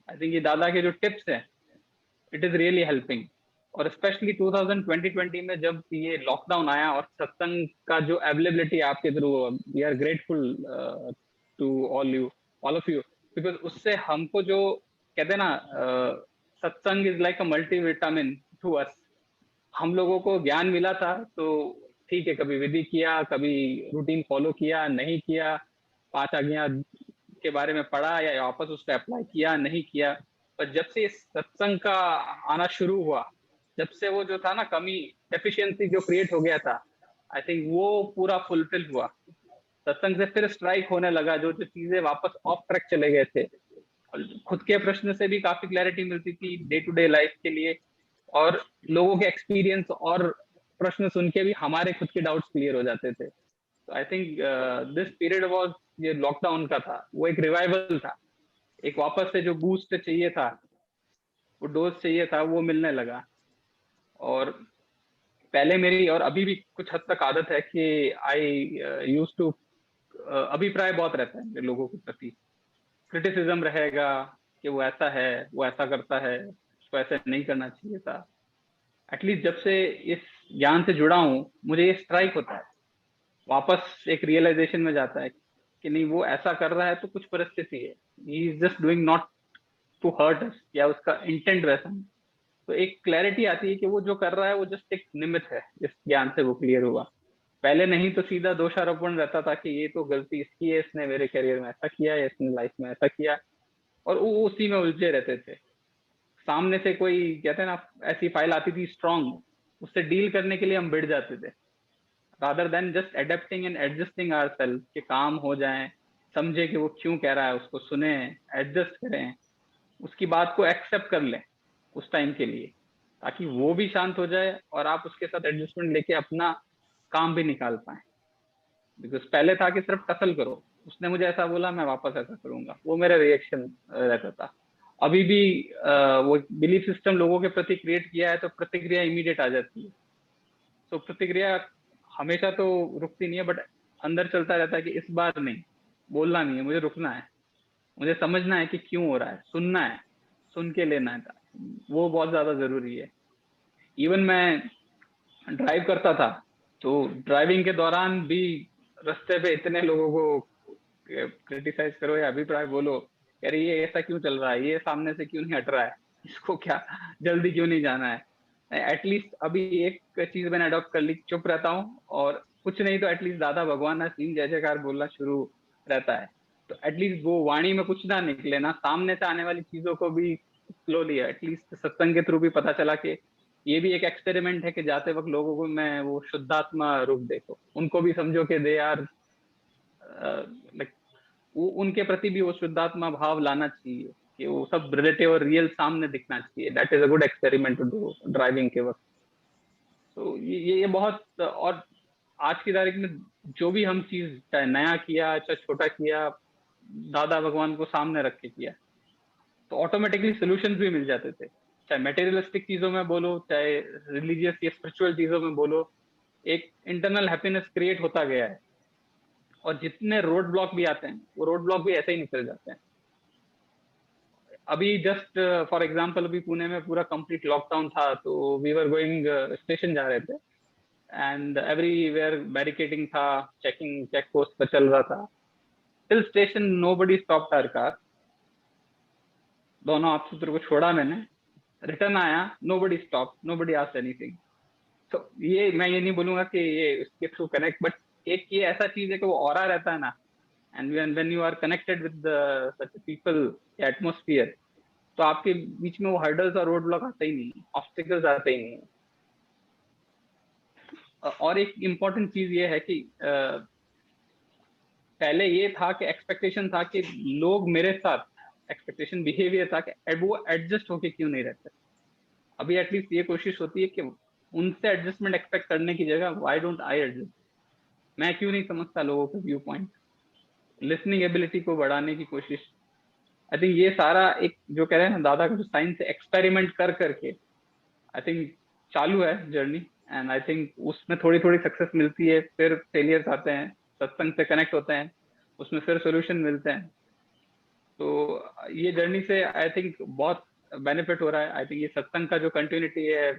आई थिंक ये दादा के जो टिप्स हैं, इट इज रियली हेल्पिंग। और स्पेशली 2020 में जब ये लॉकडाउन आया और सत्संग का जो अवेलेबिलिटी आपके through, we are grateful to all of you, because उससे हमको जो कहते हैं ना, satsang is like a multivitamin to us. हम लोगों को ज्ञान मिला था तो ठीक है, कभी विधि किया, कभी रूटीन फॉलो किया, नहीं किया, 5 आज्ञा के बारे में पढ़ा या वापस उस पर अप्लाई किया, नहीं किया। पर जब से सत्संग का आना शुरू हुआ, जब से वो जो था ना कमी, डेफिशिएंसी जो क्रिएट हो गया था, आई थिंक वो पूरा फुलफिल हुआ। सत्संग से फिर स्ट्राइक होने लगा, जो जो चीजें वापस ऑफ ट्रैक चले गए थे। खुद के प्रश्न से भी काफी क्लैरिटी मिलती थी डे टू डे लाइफ के लिए, और लोगों के एक्सपीरियंस और प्रश्न सुन के भी हमारे खुद के डाउट्स क्लियर हो जाते थे। तो I think this period was, ये लॉकडाउन का था, वो एक रिवाइवल था, एक वापस से जो बूस्ट चाहिए था, वो डोज चाहिए था, वो मिलने लगा। और पहले मेरी और अभी भी कुछ हद तक आदत है कि आई यूज्ड टू, अभिप्राय बहुत रहता है मेरे लोगों के प्रति, क्रिटिसिज्म रहेगा कि वो ऐसा है, वो ऐसा करता है, उसको ऐसे नहीं करना चाहिए था। एटलीस्ट जब से इस ज्ञान से जुड़ा हूँ, मुझे ये स्ट्राइक होता है, वापस एक रियलाइजेशन में जाता है कि नहीं, वो ऐसा कर रहा है तो कुछ परिस्थिति है, he is just doing not to hurt us, या उसका इंटेंट वैसा नहीं। तो एक क्लैरिटी आती है कि वो जो कर रहा है वो जस्ट एक निमित्त है। इस ज्ञान से वो क्लियर हुआ। पहले नहीं तो सीधा दोषारोपण रहता था कि ये तो गलती इसकी है, इसने मेरे करियर में ऐसा किया है, इसने लाइफ में ऐसा किया, और वो उसी में उलझे रहते थे। सामने से कोई कहते हैं ना, ऐसी फाइल आती थी स्ट्रॉन्ग, उससे डील करने के लिए हम भिड़ जाते थे, rather than just adapting and adjusting ourselves, कि काम हो जाए, समझे कि वो क्यों कह रहा है, उसको सुने, एडजस्ट करें, उसकी बात को एक्सेप्ट कर लें उस टाइम के लिए, ताकि वो भी शांत हो जाए और आप उसके साथ एडजस्टमेंट लेके अपना काम भी निकाल पाए। बिकॉज पहले था कि सिर्फ टसल करो, उसने मुझे ऐसा बोला मैं वापस ऐसा करूंगा, वो मेरा रिएक्शन रहता था। अभी भी वो बिलीफ सिस्टम लोगों के प्रति क्रिएट किया है तो प्रतिक्रिया इमीडिएट आ जाती है। तो प्रतिक्रिया हमेशा तो रुकती नहीं है, बट अंदर चलता रहता है कि इस बार नहीं, बोलना नहीं है, मुझे रुकना है, मुझे समझना है कि क्यों हो रहा है, सुनना है, सुन के लेना है, वो बहुत ज्यादा जरूरी है। इवन मैं ड्राइव करता था तो ड्राइविंग के दौरान भी रास्ते पे इतने लोगों को क्रिटिसाइज करो या अभिप्राय बोलो, अरे ये ऐसा क्यों चल रहा है, ये सामने से क्यों नहीं हट रहा है, इसको क्या जल्दी क्यों नहीं जाना है। एटलीस्ट अभी एक चीज मैंने अडॉप्ट कर ली, चुप रहता हूँ, और कुछ नहीं तो एटलीस्ट दादा भगवान सिंह जय जयकार बोलना शुरू रहता है। तो एटलीस्ट वो वाणी में कुछ ना निकले ना, सामने से आने वाली चीजों को भी स्लोली एटलीस्ट सत्संग के थ्रू भी पता चला कि ये भी एक एक्सपेरिमेंट है कि जाते वक्त लोगों को मैं वो शुद्धात्मा रूप देखो, उनको भी समझो कि दे आर लाइक, उनके प्रति भी वो शुद्धात्मा भाव लाना चाहिए कि वो सब रिलेटिव और रियल सामने दिखना चाहिए। That is a good experiment to do driving के वक्त। तो ये बहुत, और आज की तारीख में जो भी हम चीज चाहे नया किया चाहे छोटा किया, दादा भगवान को सामने रख के किया तो ऑटोमेटिकली सॉल्यूशंस भी मिल जाते थे। चाहे मटेरियलिस्टिक चीजों में बोलो, चाहे रिलीजियस या स्पिरिचुअल चीजों में बोलो, एक इंटरनल हैप्पीनेस क्रिएट होता गया है। और जितने रोड ब्लॉक भी आते हैं वो रोड ब्लॉक भी ऐसे ही निकल जाते हैं। अभी जस्ट फॉर एग्जांपल अभी पुणे में पूरा कंप्लीट लॉकडाउन था, तो वी वर गोइंग स्टेशन जा रहे थे एंड एवरीवेयर बैरिकेडिंग था, चेक पोस्ट पर चल रहा था। Till station nobody stopped our car. दोनों ऑफिसर को छोड़ा मैंने, रिटर्न आया, nobody stop, nobody asked anything. तो ये मैं ये नहीं बोलूंगा कि ये उसके थ्रू कनेक्ट, बट एक ये ऐसा चीज है कि वो ऑरा रहता है ना, and when you are connected with such people atmosphere, तो आपके बीच में वो हर्डल्स और रोड ब्लॉक आते ही नहीं, ऑब्स्टिकल्स आते ही नहीं। और एक इम्पॉर्टेंट चीज ये है कि पहले ये था कि एक्सपेक्टेशन था कि लोग मेरे साथ, एक्सपेक्टेशन बिहेवियर था कि वो एडजस्ट होके क्यों नहीं रहते। अभी एटलीस्ट ये कोशिश होती है कि उनसे एडजस्टमेंट एक्सपेक्ट करने की जगह व्हाई डोंट आई एडजस्ट, मैं क्यों नहीं समझता लोगों के व्यू पॉइंट, लिसनिंग एबिलिटी को बढ़ाने की कोशिश। आई थिंक ये सारा एक जो कह रहे हैं ना दादा का जो साइंस से एक्सपेरिमेंट कर करके आई थिंक चालू है जर्नी, एंड आई थिंक उसमें थोड़ी थोड़ी सक्सेस मिलती है, फिर फेलियर्स आते हैं, सत्संग से कनेक्ट होते हैं, उसमें फिर सोल्यूशन मिलते हैं। तो ये जर्नी से आई थिंक बहुत बेनिफिट हो रहा है। आई थिंक ये सत्संग का जो कंटिन्यूटी है,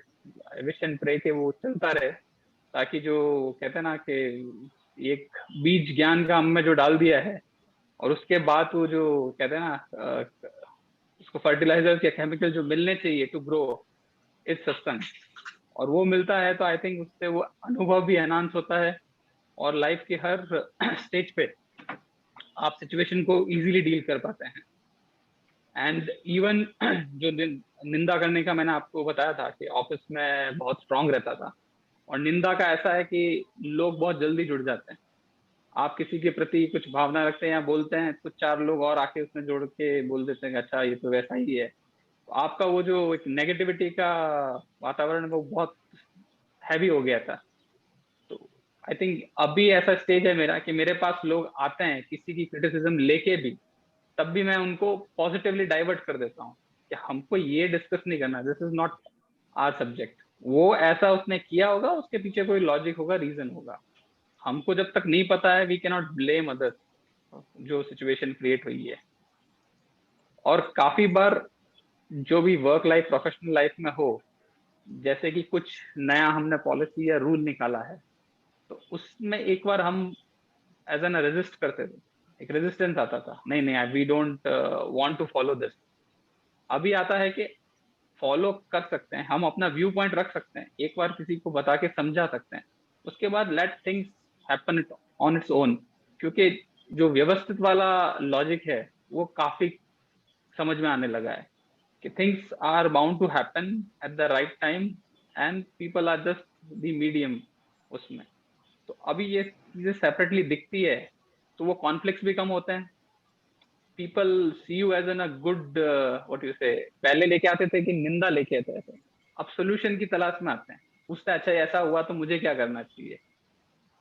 विश एंड प्रे के वो चलता रहे, ताकि जो कहते हैं ना कि एक बीज ज्ञान का हम में जो डाल दिया है, और उसके बाद वो जो कहते हैं ना उसको फर्टिलाइजर या केमिकल जो मिलने चाहिए टू ग्रो इस सत्संग, और वो मिलता है, तो आई थिंक उससे वो अनुभव भी एनहांस होता है, और लाइफ के हर स्टेज पे आप सिचुएशन को इजीली डील कर पाते हैं। एंड इवन जो निंदा करने का मैंने आपको बताया था कि ऑफिस में बहुत स्ट्रांग रहता था, और निंदा का ऐसा है कि लोग बहुत जल्दी जुड़ जाते हैं। आप किसी के प्रति कुछ भावना रखते हैं या बोलते हैं, तो 4 लोग और आके उसमें जोड़ के बोल देते हैं कि अच्छा ये तो वैसा ही है। तो आपका वो जो एक नेगेटिविटी का वातावरण वो बहुत हैवी हो गया था। तो आई थिंक अभी ऐसा स्टेज है मेरा कि मेरे पास लोग आते हैं किसी की क्रिटिसिज्म लेके भी, तब भी मैं उनको पॉजिटिवली डाइवर्ट कर देता हूँ कि हमको ये डिस्कस नहीं करना, this is not our subject. वो ऐसा उसने किया होगा, उसके पीछे कोई लॉजिक होगा, रीजन होगा, हमको जब तक नहीं पता है we can not blame others जो सिचुएशन क्रिएट हुई है। और काफी बार जो भी वर्क लाइफ प्रोफेशनल लाइफ में हो, जैसे कि कुछ नया हमने पॉलिसी या रूल निकाला है, तो उसमें एक बार हम एज एन रेजिस्ट करते थे, एक रेजिस्टेंस आता था, नहीं नहीं we don't want to follow this. अभी आता है कि फॉलो कर सकते हैं, हम अपना व्यू पॉइंट रख सकते हैं, एक बार किसी को बता के समझा सकते हैं, उसके बाद let things happen on its own. क्योंकि जो व्यवस्थित वाला लॉजिक है वो काफी समझ में आने लगा है कि things are bound to happen at the right time, and people are just the medium उसमें। तो अभी ये चीजें सेपरेटली दिखती है, तो वो कॉन्फ्लिक्ट्स भी कम होते हैं। People see you as an a good what you say, पहले लेके आते थे कि निंदा लेके आते थे, अब सोल्यूशन की तलाश में आते हैं, पूछते हैं अच्छा ऐसा हुआ तो मुझे क्या करना चाहिए।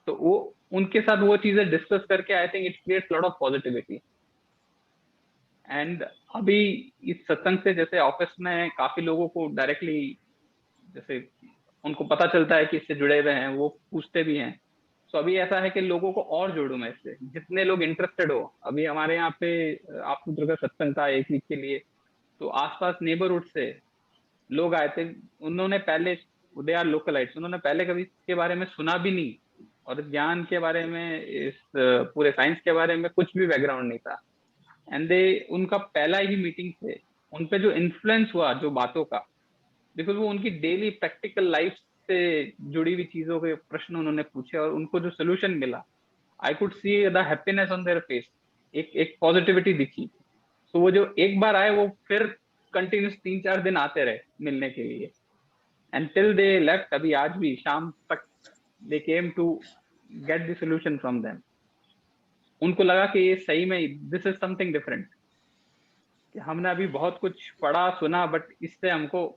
तो वो उनके साथ वो चीजें डिस्कस करके I think it creates lot of positivity. And अभी इस सत्संग से जैसे ऑफिस में काफी लोगों को डायरेक्टली जैसे उनको पता चलता है कि इससे जुड़े हुए हैं, वो पूछते भी हैं। तो अभी ऐसा है कि लोगों को और जोड़ूं मैं इससे, जितने लोग इंटरेस्टेड हो। अभी हमारे यहाँ पे आप का सत्संग था 1 वीक के लिए, तो आसपास नेबरहुड से लोग आए थे, उन्होंने पहले दे आर लोकलाइट्स, उन्होंने पहले कभी इसके बारे में सुना भी नहीं, और ज्ञान के बारे में, इस पूरे साइंस के बारे में कुछ भी बैकग्राउंड नहीं था। एंड दे उनका पहला ही मीटिंग से उन पे जो इन्फ्लुएंस हुआ जो बातों का, बिकॉज वो उनकी डेली प्रैक्टिकल लाइफ से जुड़ी हुई चीजों के प्रश्न उन्होंने पूछे और उनको जो सोल्यूशन मिला, I could see the happiness on their face, एक पॉजिटिविटी दिखी। तो वो जो एक बार आए वो फिर कंटिन्यूस 3-4 दिन आते रहे मिलने के लिए, एंड टिल दे लेफ्ट, अभी आज भी शाम तक they came to get the solution from them. उनको लगा कि ये सही में दिस इज समथिंग डिफरेंट, कि हमने अभी बहुत कुछ पढ़ा सुना, बट इससे हमको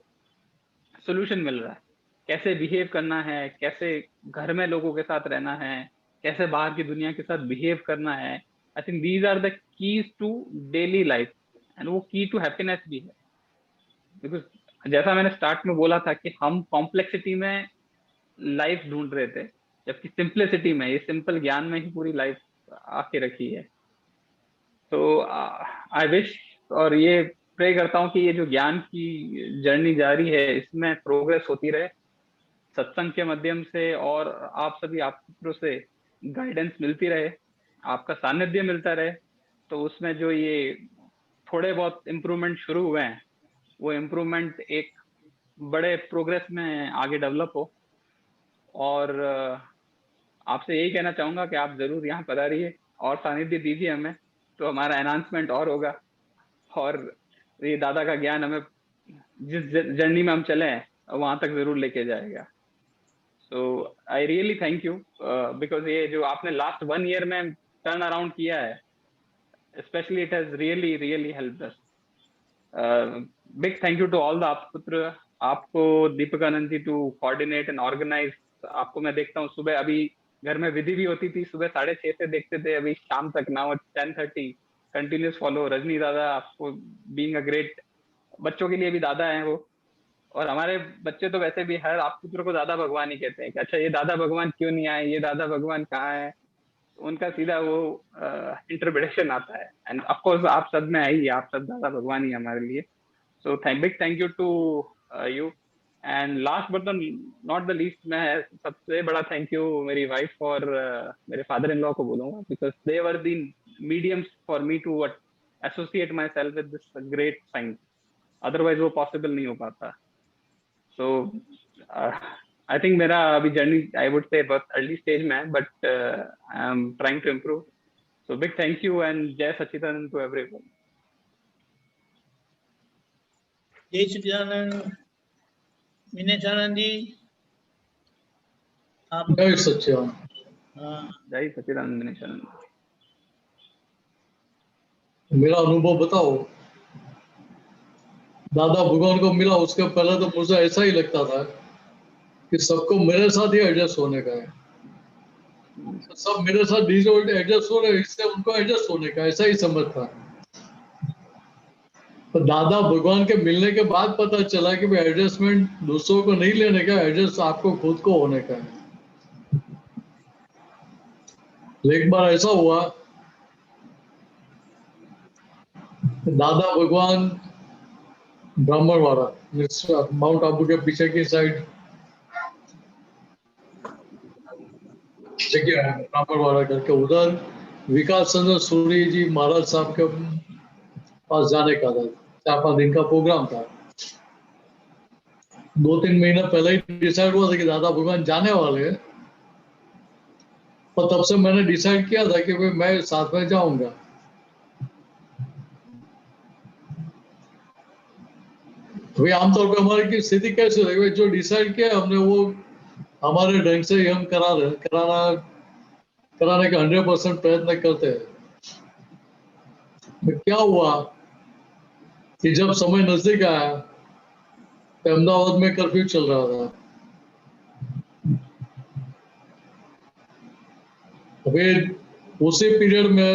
सोल्यूशन मिल रहा है, कैसे बिहेव करना है, कैसे घर में लोगों के साथ रहना है, कैसे बाहर की दुनिया के साथ बिहेव करना है। I think these are the keys to daily life, and वो की टू हैप्पीनेस भी है। बिकॉज जैसा मैंने स्टार्ट में बोला था कि हम कॉम्प्लेक्सिटी में लाइफ ढूंढ रहे थे, जबकि सिंपलिसिटी में, ये सिंपल ज्ञान में ही पूरी लाइफ आके रखी है। तो आई विश, और ये प्रे करता हूँ कि ये जो ज्ञान की जर्नी जारी है इसमें प्रोग्रेस होती रहे, सत्संग के माध्यम से और आप सभी आप पुत्रों से गाइडेंस मिलती रहे, आपका सानिध्य मिलता रहे, तो उसमें जो ये थोड़े बहुत इम्प्रूवमेंट शुरू हुए हैं वो इम्प्रूवमेंट एक बड़े प्रोग्रेस में आगे डेवलप हो। और आपसे यही कहना चाहूंगा कि आप जरूर यहाँ पधारिए और सानिध्य दीजिए हमें, तो हमारा एनहांसमेंट और होगा और ये दादा का ज्ञान हमें जिस जर्नी में हम चले हैं वहां तक जरूर लेके जाएगा। So I really thank you because ये जो आपने लास्ट 1 ईयर में टर्न अराउंड किया है, especially it has really helped us. Big thank you to all the Apputra, आपको दीपकानंद जी to coordinate and organize। आपको मैं देखता हूँ सुबह, अभी घर में विधि भी होती थी, सुबह 6:30 से देखते थे, अभी शाम तक now at 10:30 continuous follow. Rajni दादा आपको बीइंग अ ग्रेट, बच्चों के लिए भी दादा हैं वो, और हमारे बच्चे तो वैसे भी हर आप पुत्र को दादा भगवान ही कहते हैं कि अच्छा ये दादा भगवान क्यों नहीं आए, ये दादा भगवान कहाँ है, उनका सीधा वो इंटरप्रिटेशन आता है। एंड ऑफ कोर्स आप सब में आई, आप सब दादा भगवान ही हमारे लिए। So big thank you to you. And last but not the least, मैं सबसे बड़ा थैंक यू मेरी वाइफ और मेरे फादर इन लॉ को बोलूंगा, because they were the mediums for me to associate myself with this great science, otherwise वो पॉसिबल नहीं हो पाता। सो I think मेरा अभी जर्नी I would say बहुत अर्ली स्टेज में है, but I am trying to improve. So big thank you and जय सच्चिदानंद to everyone. जय सच्चिदानंद। मीनाक्षानंद जी आप। जय सच्चिदानंद। हाँ जय सच्चिदानंद मीनाक्षानंद। मेरा अनुभव बताओ। दादा भगवान को मिला उसके पहले तो मुझे ऐसा ही लगता था कि सबको मेरे साथ ही एडजस्ट होने का है, सब मेरे साथ एडजस्ट हो रहे हैं, इससे उनको एडजस्ट होने का, ऐसा ही समझ था। तो दादा भगवान के मिलने के बाद पता चला कि भाई एडजस्टमेंट दूसरों को नहीं लेने का, एडजस्ट आपको खुद को होने का है। एक बार ऐसा हुआ, दादा भगवान ब्राह्मणवाड़ा माउंट आबू के पीछे की साइड जगह है ब्राह्मणवाड़ा करके, उधर विकास चंद्र सूरी जी महाराज साहब के पास जाने का था, 4-5 दिन का प्रोग्राम था। 2-3 महीने पहले ही डिसाइड हुआ था कि दादा भगवान जाने वाले हैं, और तब से मैंने डिसाइड किया था कि भाई मैं साथ में जाऊंगा। भाई आमतौर पर हमारी स्थिति कैसे होगी, जो डिसाइड किया हमने वो हमारे ढंग से ही हम कराने का 100% प्रयत्न करते हैं। तो क्या हुआ कि जब समय नजदीक आया तो अहमदाबाद में कर्फ्यू चल रहा था। अभी उसी पीरियड में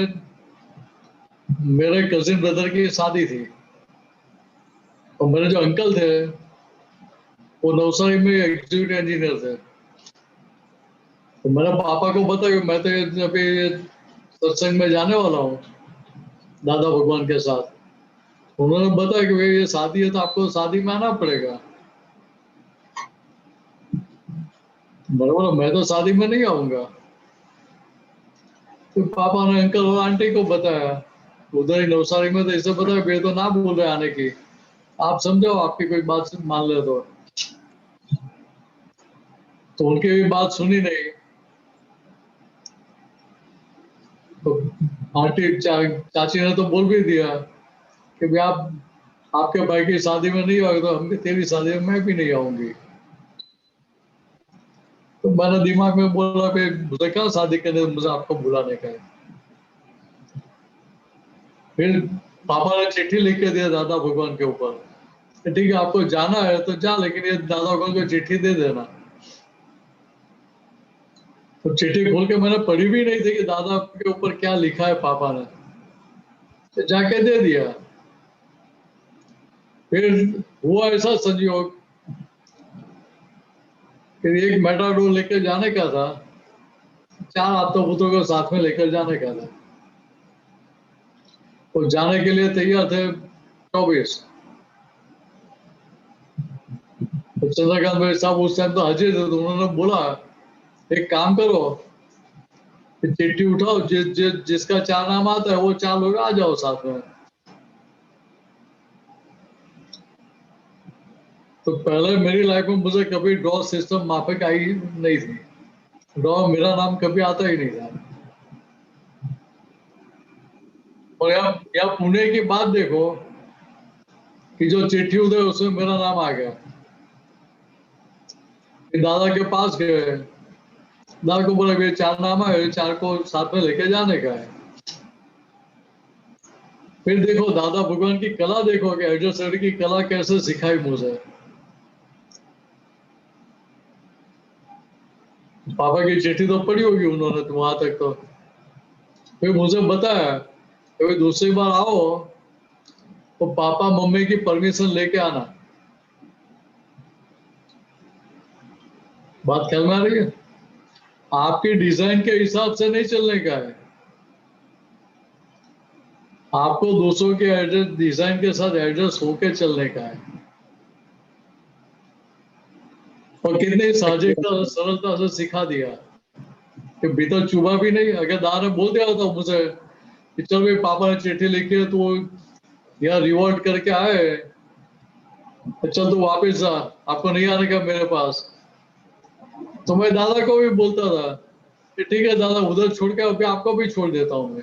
मेरे कजिन ब्रदर की शादी थी, और मेरे जो अंकल थे वो नवसारी में एग्जीक्यूटिव इंजीनियर थे। तो मेरे पापा को पता कि मैं तो अभी सत्संग में जाने वाला हूँ दादा भगवान के साथ। उन्होंने बताया कि भाई ये शादी है तो आपको शादी में आना पड़ेगा। बराबर, मैं तो शादी में नहीं आऊंगा। तो पापा ने अंकल और आंटी को बताया, उधर ही नवसारी में, तो इसे बताया भाई तो ना बोल रहे आने की, आप समझो आपकी कोई बात मान ले तो उनकी भी बात सुनी नहीं। तो आंटी चाची ने तो बोल भी दिया कि भाई आपके भाई की शादी में नहीं आओगे तो हम तेरी शादी में मैं भी नहीं आऊंगी। तो मैंने दिमाग में बोला भाई मुझे क्या शादी करने, मुझे आपको बुलाने का है। फिर पापा ने चिट्ठी लिख के दिया दादा भगवान के ऊपर, ठीक है आपको जाना है तो जा, लेकिन ये दादा भगवान को चिट्ठी दे देना। तो चिट्ठी खोल के मैंने पढ़ी भी नहीं थी कि दादा के ऊपर क्या लिखा है पापा ने, तो जाके दे दिया। फिर हुआ ऐसा संयोग कि एक मेटाडोर लेकर जाने का था, 4 आप्त पुत्रों को साथ में लेकर जाने का था। तो जाने के लिए तैयार थे, 24। तो चंद्रकांत भाई साहब उस टाइम तो हाजिर थे, तो उन्होंने बोला एक काम करो, चिट्ठी उठाओ, जिसका 4 नाम आता है वो 4 लोग आ जाओ साथ में। तो पहले मेरी लाइफ में मुझे कभी ड्रॉ सिस्टम माफिक आई नहीं थी, ड्रॉ मेरा नाम कभी आता ही नहीं था। और यहाँ पुणे की बात देखो कि जो चिट्ठी उधर उसमें मेरा नाम आ गया। दादा के पास गए, दादा को बोला ये 4 नाम है, 4 को साथ में लेके जाने का है। फिर देखो दादा भगवान की कला देखो कि एडजस्टर की कला कैसे सिखाई मुझे। पापा की चिट्ठी तो पढ़ी होगी उन्होंने तो वहां तक। तो फिर मुझे बताया कि दूसरी बार आओ तो पापा मम्मी की परमिशन लेके आना। बात ख्याल में आ रही है? आपकी डिजाइन के हिसाब से नहीं चलने का है, आपको दूसरों के डिजाइन के साथ एडजस्ट होके चलने का है। और कितनी साजिदता सरलता से सिखा दिया कि भीतर चुभा भी नहीं। अगर दादा ने बोल दिया होता मुझे कि चल भाई पापा ने चिट्ठी लिखी है तो यहाँ रिवॉर्ड करके आए, चल तू वापिस जा, आपको नहीं आने का मेरे पास, तो मैं दादा को भी बोलता था कि ठीक है दादा उधर छोड़ के अभी आपको भी छोड़ देता हूँ मैं।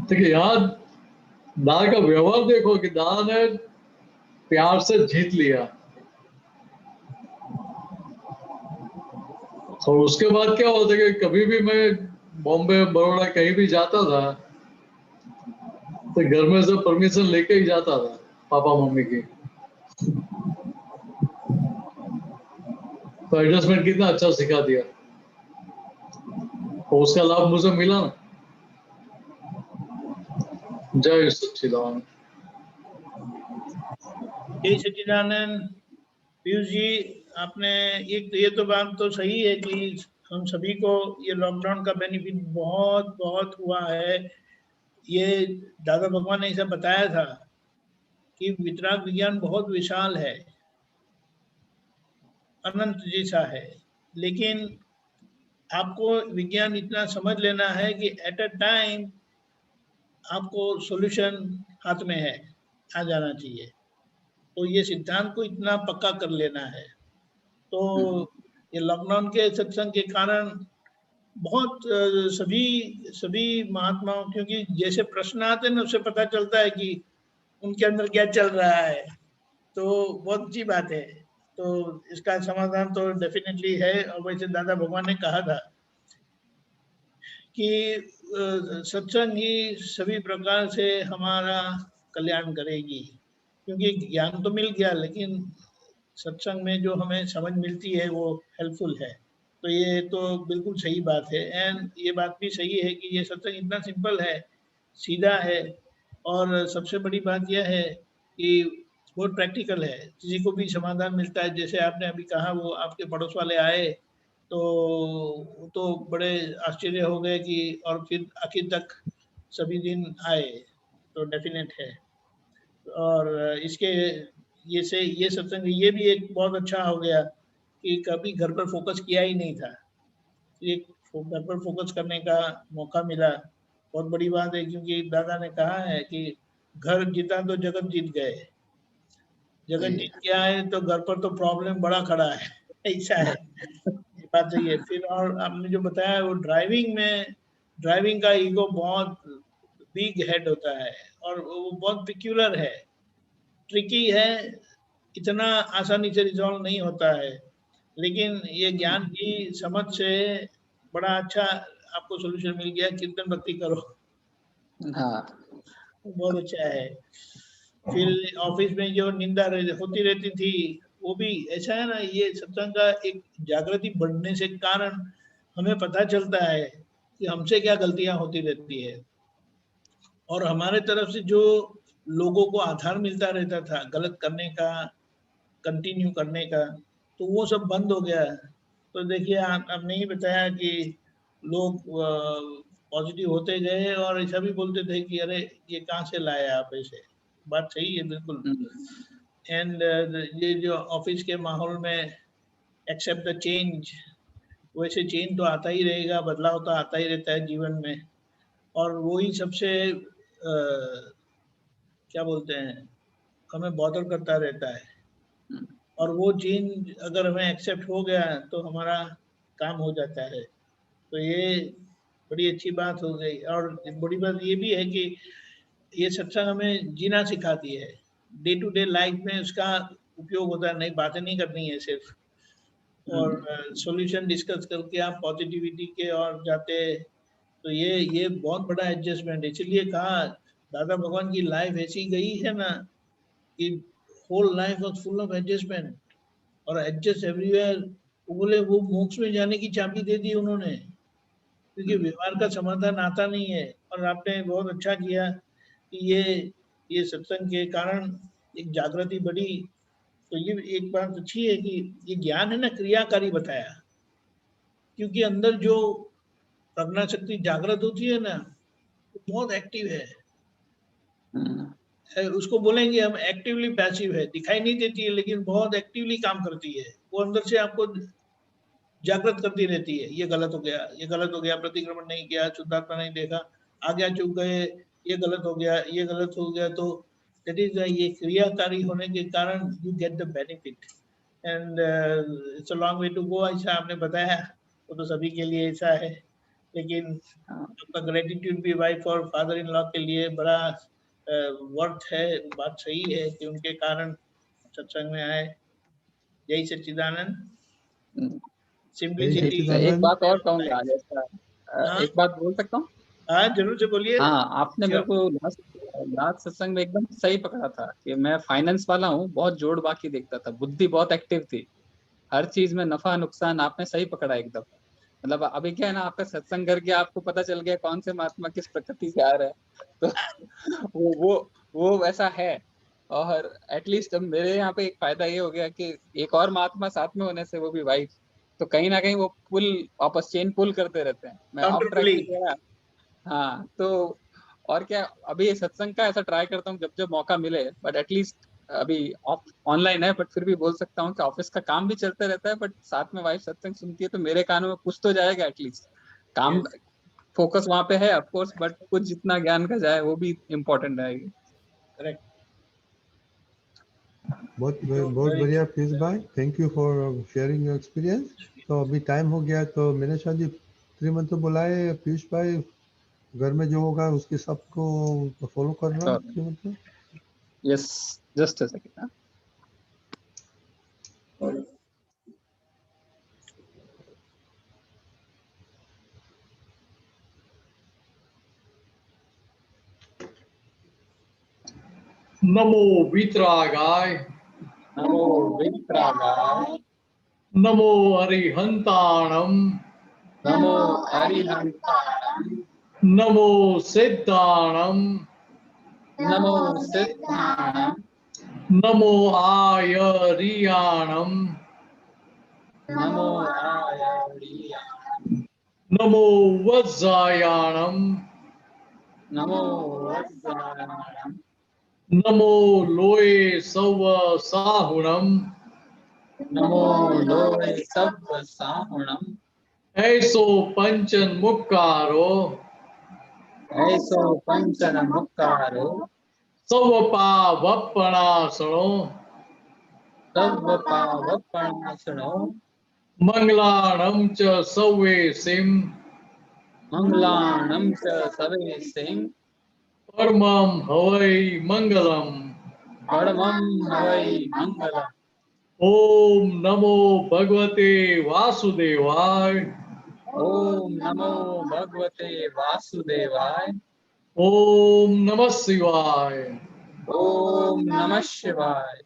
ठीक है, यहाँ दादा का व्यवहार देखो कि दादा ने प्यार से जीत लिया। और उसके बाद क्या होता है कि कभी भी मैं बॉम्बे बड़ौदा कहीं भी जाता था तो घर में से परमिशन लेके ही जाता था पापा मम्मी की। तो एडजस्टमेंट कितना अच्छा सिखा दिया, तो उसका लाभ मुझे मिला ना। जय सच्चिदानंद। जय सच्चिदानंद। पीयूष जी, आपने ये तो बात तो सही है कि हम सभी को ये लॉकडाउन का बेनिफिट बहुत बहुत हुआ है। ये दादा भगवान ने ऐसा बताया था कि वितराग विज्ञान बहुत विशाल है, अनंत जैसा है, लेकिन आपको विज्ञान इतना समझ लेना है कि एट अ टाइम आपको सॉल्यूशन हाथ में है, आ जाना चाहिए। तो ये सिद्धांत को इतना पक्का कर लेना है। तो ये लॉकडाउन के सत्संग के कारण बहुत सभी महात्माओं, क्योंकि जैसे प्रश्न आते हैं ना उससे पता चलता है कि उनके अंदर क्या चल रहा है, तो बहुत अच्छी बात है। तो इसका समाधान तो डेफिनेटली है। और वैसे दादा भगवान ने कहा था कि सत्संग ही सभी प्रकार से हमारा कल्याण करेगी, क्योंकि ज्ञान तो मिल गया लेकिन सत्संग में जो हमें समझ मिलती है वो हेल्पफुल है। तो ये तो बिल्कुल सही बात है। एंड ये बात भी सही है कि ये सत्संग इतना सिंपल है, सीधा है, और सबसे बड़ी बात यह है कि बहुत प्रैक्टिकल है, किसी को भी समाधान मिलता है। जैसे आपने अभी कहा वो आपके पड़ोस वाले आए तो बड़े आश्चर्य हो गए कि, और फिर आखिर तक सभी दिन आए, तो डेफिनेट है। और इसके ये सत्संग ये भी एक बहुत अच्छा हो गया कि कभी घर पर फोकस किया ही नहीं था, एक घर पर फोकस करने का मौका मिला। बहुत बड़ी बात है, क्योंकि दादा ने कहा है कि घर जीता तो जगत जीत गए, जगत जीत गया है तो घर पर तो प्रॉब्लम बड़ा खड़ा है, ऐसा है। ये बात सही है। फिर और आपने जो बताया वो ड्राइविंग का ईगो बहुत बिग हेड होता है और वो बहुत पिक्यूलर है, ट्रिकी है, इतना आसानी से रिजॉल्व नहीं होता है। लेकिन ये ज्ञान की समझ से बड़ा अच्छा आपको सॉल्यूशन मिल गया, कीर्तन भक्ति करो। हाँ, बहुत अच्छा है। फिर ऑफिस में जो निंदा होती रहती थी वो भी ऐसा है ना, ये सत्संग का एक जागृति बढ़ने से कारण हमें पता चलता है कि हमसे क्या गलतियां होती रहती है, और हमारे तरफ से जो लोगों को आधार मिलता रहता था गलत करने का, कंटिन्यू करने का, तो वो सब बंद हो गया। तो देखिए आपने ही बताया कि लोग पॉजिटिव होते गए और ऐसा भी बोलते थे कि अरे ये कहाँ से लाए आप ऐसे। बात सही है बिल्कुल। एंड ये जो ऑफिस के माहौल में एक्सेप्ट द चेंज, वैसे चेंज तो आता ही रहेगा, बदलाव तो आता ही रहता है जीवन में, और वही सबसे क्या बोलते हैं, हमें बॉदर करता रहता है। और वो चेंज अगर हमें एक्सेप्ट हो गया तो हमारा काम हो जाता है। तो ये बड़ी अच्छी बात हो गई। और बड़ी बात ये भी है कि ये सत्संग हमें जीना सिखाती है, डे टू डे लाइफ में उसका उपयोग होता है। नई बातें नहीं करनी है सिर्फ, और सॉल्यूशन डिस्कस करके आप पॉजिटिविटी के और जाते। तो ये बहुत बड़ा एडजस्टमेंट। इसलिए कहा दादा भगवान की लाइफ ऐसी गई है ना कि whole life was full of adjustment, और एडजस्ट एवरीवेयर। बोले वो मोक्ष में जाने की चाबी दे दी उन्होंने, क्योंकि व्यवहार का समाधान आता नहीं है। और आपने बहुत अच्छा किया कि ये सत्संग के कारण एक जागृति बढ़ी। तो ये एक बात अच्छी है कि ये ज्ञान है ना क्रियाकारी बताया, क्योंकि अंदर जो प्रज्ञा शक्ति जागृत होती है ना, वो बहुत एक्टिव है। उसको बोलेंगे हम एक्टिवली पैसिव है, दिखाई नहीं देती है लेकिन बहुत एक्टिवली काम करती है। वो अंदर से आपको जागृत करती रहती है, ये गलत हो गया, ये गलत हो गया, प्रतिक्रमण नहीं किया, शुद्धात्मा नहीं देखा, आगे चुक गए, ये गलत हो गया, ये गलत हो गया। तो दैट इज ये क्रियाकारी होने के कारण you get the benefit. And it's a long way to go. ऐसा आपने बताया, वो तो सभी के लिए ऐसा है, लेकिन आपका ग्रेटिट्यूड भी वाइफ और फादर इन लॉ के लिए बड़ा वर्थ है। बात सही है कि उनके कारण सत्संग में आए। जय सच्चिदानंद। सिंपलिसिटी। एक बात और कहूंगा, एक बात बोल सकता हूँ? हाँ जरूर से बोलिए। हाँ, आपने मेरे को लास्ट सत्संग में एकदम सही पकड़ा था कि मैं फाइनेंस वाला हूँ, बहुत जोड़ बाकी देखता था, बुद्धि बहुत एक्टिव थी, हर चीज में नफा नुकसान। आपने सही पकड़ा एकदम। मतलब अभी क्या है ना, आपका सत्संग करके आपको पता चल गया कौन से महात्मा किस प्रकृति से आ रहे हैं, तो वो वैसा है। और एटलीस्ट मेरे यहाँ पे एक फायदा ये हो गया कि एक और महात्मा साथ में होने से, वो भी वाइफ, तो कहीं ना कहीं वो पुल वापस चेन पुल करते रहते हैं। मैं ऑफ ट्रैक में गया। हाँ, तो और क्या, अभी सत्संग का ऐसा ट्राई करता हूँ जब जब मौका मिले, बट एटलीस्ट अभी ऑनलाइन है, बट फिर भी बोल सकता हूँ कि ऑफिस का काम भी चलता रहता है, बट साथ में वाइफ सत्संग सुनती है, तो मेरे कानों में कुछ तो जाएगा एटलीस्ट। काम फोकस वहां पे है ऑफ कोर्स, बट कुछ जितना ज्ञान का जाए वो भी इम्पोर्टेंट रहेगी। करेक्ट। बहुत बढ़िया पीयूष भाई, thank you for sharing your experience. तो अभी टाइम हो गया, तो मैंने शायद जी 3 मंथ तो बुलाए पीयूष भाई, घर में जो होगा उसके सबको फॉलो करना। Yes, just a second. नमो वीतरागाय, नमो वीतरागाय, नमो अरिहंताणम, नमो अरिहंताणम, नमो सिद्धाणम, नमो सिद्धाणम, नमो आयरियाणम, नमो आयरियाणम, नमो वज्रायाणम, नमो वज्रायाणम, नमो लोये सव साहुणम, नमो लोये सव साहुणम, ऐसो पंचन मुक्कारो, ऐसो पंचन मुक्कारो, सवपावपणासनो, सवपावपणासनो, मंगलाणं च सवेसिं, मंगलाणं च सवेसिं, परमं हवै मंगलम्, परमं हवै मंगलम्। ओम नमो भगवते वासुदेवाय, ओम नमो भगवते वासुदेवाय, ओम नमः शिवाय, ओम नमः शिवाय।